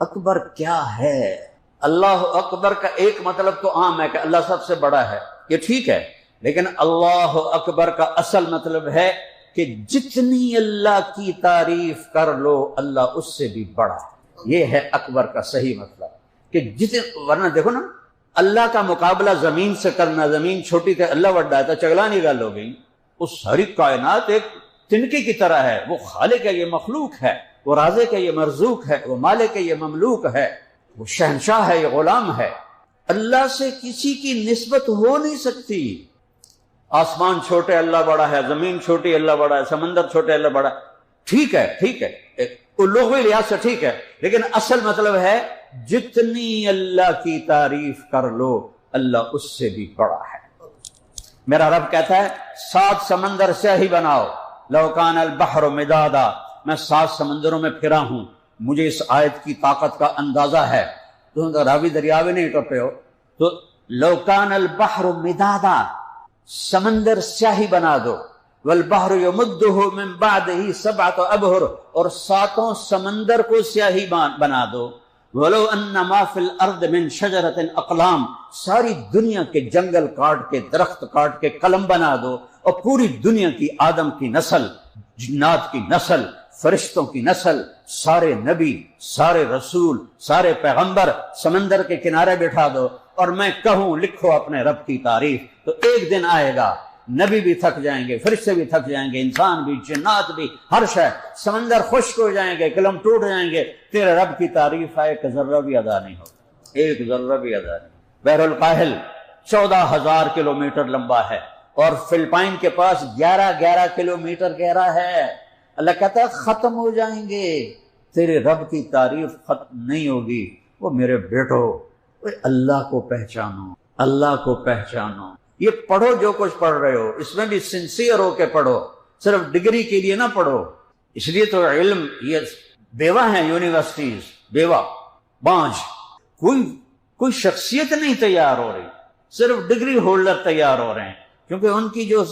اکبر کیا ہے۔ اللہ اکبر کا ایک مطلب تو عام ہے کہ اللہ سب سے بڑا ہے، یہ ٹھیک ہے، لیکن اللہ اکبر کا اصل مطلب ہے کہ جتنی اللہ کی تعریف کر لو اللہ اس سے بھی بڑا ہے۔ یہ ہے اکبر کا صحیح مطلب، کہ ورنہ دیکھو نا اللہ کا مقابلہ زمین سے کرنا، زمین چھوٹی تھے اللہ بڑا ہے تو چگلانی گل ہو گئی۔ اس ساری کائنات ایک تنکی کی طرح ہے، وہ خالق ہے یہ مخلوق ہے، وہ رازق ہے یہ مرزوق ہے، وہ مالک ہے یہ مملوک ہے، وہ شہنشاہ ہے یہ غلام ہے۔ اللہ سے کسی کی نسبت ہو نہیں سکتی۔ آسمان چھوٹے اللہ بڑا ہے، زمین چھوٹی اللہ بڑا ہے، سمندر چھوٹے اللہ بڑا ہے، ٹھیک ہے ٹھیک ہے، لغوی لحاظ سے ٹھیک ہے، لیکن اصل مطلب ہے جتنی اللہ کی تعریف کر لو اللہ اس سے بھی بڑا ہے۔ میرا رب کہتا ہے 7 سمندر سیاہی بناؤ، لو کان البحر مدادا، میں 7 سمندروں میں پھرا ہوں، مجھے اس آیت کی طاقت کا اندازہ ہے۔ تم تو راوی دریا بھی نہیں ٹپے ہو، تو لو کان البحر مدادا، سمندر سیاہی بنا دو، والبحر یمدہ من بعدہ 7 ابحر، اور 7 سمندر کو سیاہی بنا دو، ولو ان ما فی الارض من شجرۃ اقلام، ساری دنیا کے جنگل کاٹ کے درخت کاٹ کے قلم بنا دو، اور پوری دنیا کی آدم کی نسل، جنات کی نسل، فرشتوں کی نسل، سارے نبی، سارے رسول، سارے پیغمبر سمندر کے کنارے بٹھا دو، اور میں کہوں لکھو اپنے رب کی تعریف، تو ایک دن آئے گا نبی بھی تھک جائیں گے، فرشتے بھی تھک جائیں گے، انسان بھی، جنات بھی، ہر شے، سمندر خشک ہو جائیں گے، قلم ٹوٹ جائیں گے، تیرے رب کی تعریف ایک ذرہ بھی ادا نہیں ہوگا، ایک ذرہ بھی ادا نہیں۔ بحر الکاہل 14,000 کلومیٹر لمبا ہے، اور فلپائن کے پاس 11 کلومیٹر گہرا ہے۔ اللہ کہتا ہے ختم ہو جائیں گے، تیرے رب کی تعریف ختم نہیں ہوگی۔ وہ میرے بیٹو، اللہ کو پہچانو، اللہ کو پہچانو۔ یہ پڑھو جو کچھ پڑھ رہے ہو، اس میں بھی سنسیئر ہو کے پڑھو، صرف ڈگری کے لیے نہ پڑھو۔ اس لیے تو علم، یہ بیوہ ہیں یونیورسٹیز، بیوہ بانج، کوئی شخصیت نہیں تیار ہو رہی، صرف ڈگری ہولڈر تیار ہو رہے ہیں، کیونکہ ان کی جو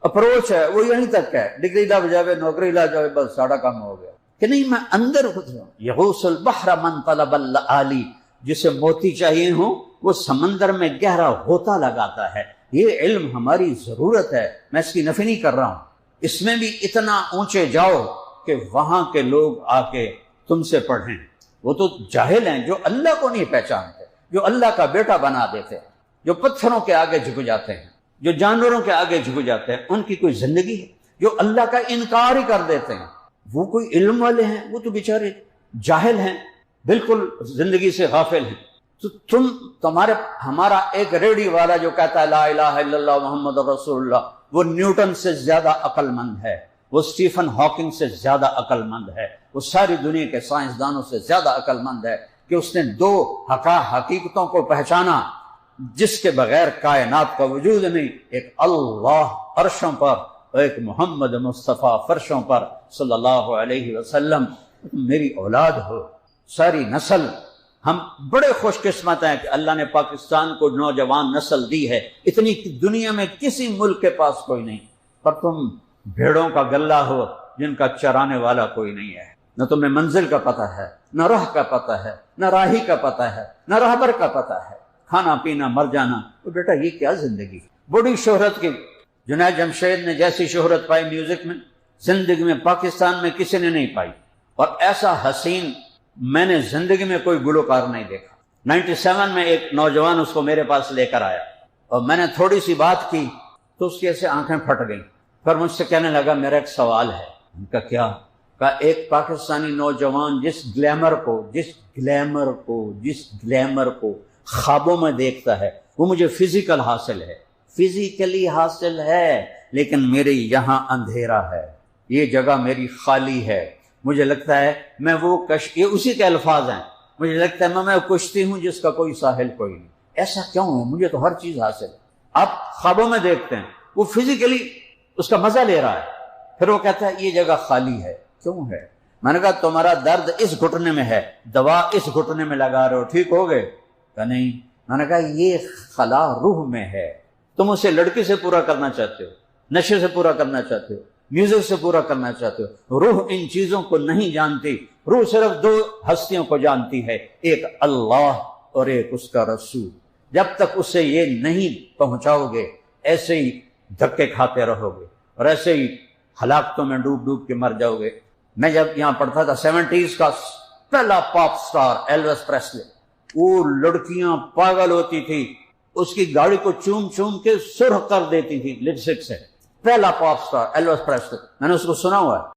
اپروچ ہے وہ یہیں تک ہے، ڈگری لگ جائے، نوکری لگ جائے، بس ساڑھا کام ہو گیا کہ نہیں میں اندر اتروں۔ یغوص البحر من طلب اللآلی، جسے موتی چاہیے ہوں وہ سمندر میں گہرا ہوتا لگاتا ہے۔ یہ علم ہماری ضرورت ہے، میں اس کی نفی نہیں کر رہا ہوں، اس میں بھی اتنا اونچے جاؤ کہ وہاں کے لوگ آ کے تم سے پڑھیں۔ وہ تو جاہل ہیں جو اللہ کو نہیں پہچانتے، جو اللہ کا بیٹا بنا دیتے ہیں، جو پتھروں کے آگے جھک جاتے ہیں، جو جانوروں کے آگے جھک جاتے ہیں، ان کی کوئی زندگی ہے؟ جو اللہ کا انکار ہی کر دیتے ہیں وہ کوئی علم والے ہیں؟ وہ تو بیچارے جاہل ہیں، بالکل زندگی سے غافل ہیں۔ تو ہمارا ایک ریڈیو والا جو کہتا ہے لا الہ الا اللہ محمد رسول اللہ، وہ نیوٹن سے زیادہ عقل مند ہے، وہ سٹیفن ہاکنگ سے زیادہ عقل مند ہے، وہ ساری دنیا کے سائنسدانوں سے زیادہ عقل مند ہے کہ اس نے دو حقیقتوں کو پہچانا جس کے بغیر کائنات کا وجود نہیں، ایک اللہ عرشوں پر اور ایک محمد مصطفیٰ فرشوں پر صلی اللہ علیہ وسلم۔ میری اولاد ہو، ساری نسل، ہم بڑے خوش قسمت ہیں کہ اللہ نے پاکستان کو نوجوان نسل دی ہے، اتنی دنیا میں کسی ملک کے پاس کوئی نہیں، پر تم بھیڑوں کا گلہ ہو جن کا چرانے والا کوئی نہیں ہے، نہ تمہیں منزل کا پتہ ہے، نہ راہ کا پتہ ہے، نہ راہی کا پتہ ہے، نہ راہبر کا پتہ ہے، کھانا پینا مر جانا۔ تو بیٹا یہ کیا زندگی؟ بڑی شہرت کی جنید جمشید نے جیسی شہرت پائی میوزک میں، زندگی میں پاکستان میں کسی نے نہیں پائی، اور ایسا حسین میں نے زندگی میں کوئی گلوکار نہیں دیکھا۔ 97 میں ایک نوجوان اس کو میرے پاس لے کر آیا اور میں نے تھوڑی سی بات کی تو اس کی ایسے آنکھیں پھٹ گئیں، پھر مجھ سے کہنے لگا میرا ایک سوال ہے۔ ان کا کیا؟ کہا ایک پاکستانی نوجوان جس گلیمر کو خوابوں میں دیکھتا ہے وہ مجھے فزیکلی حاصل ہے، لیکن میرے یہاں اندھیرا ہے، یہ جگہ میری خالی ہے، مجھے لگتا ہے میں وہ یہ اسی کے الفاظ ہیں، مجھے لگتا ہے میں کشتی ہوں جس کا کوئی ساحل کوئی نہیں۔ ایسا کیوں ہے؟ مجھے تو ہر چیز حاصل ہے۔ آپ خوابوں میں دیکھتے ہیں، وہ فزیکلی اس کا مزہ لے رہا ہے، پھر وہ کہتا ہے یہ جگہ خالی ہے، کیوں ہے؟ میں نے کہا تمہارا درد اس گھٹنے میں ہے، دوا اس گھٹنے میں لگا رہے ہو، ٹھیک ہو گئے؟ کہ نہیں۔ میں نے کہا یہ خلا روح میں ہے، تم اسے لڑکی سے پورا کرنا چاہتے ہو، نشے سے پورا کرنا چاہتے ہو، میوزک سے پورا کرنا چاہتے ہو۔ روح ان چیزوں کو نہیں جانتی، روح صرف دو ہستیوں کو جانتی ہے، ایک اللہ اور ایک اس کا رسول۔ جب تک اسے یہ نہیں پہنچاؤ گے ایسے ہی دھکے کھاتے رہو گے اور ایسے ہی ہلاکتوں میں ڈوب ڈوب کے مر جاؤ گے۔ میں جب یہاں پڑھتا تھا 70s کا پہلا پاپ سٹار ایلوس پریسلے، وہ لڑکیاں پاگل ہوتی تھی، اس کی گاڑی کو چوم چوم کے سرخ کر دیتی تھی لپسٹک سے۔ پہلا پاپ سٹار ایلوس پریسلے، میں نے اس کو سنا ہوا ہے۔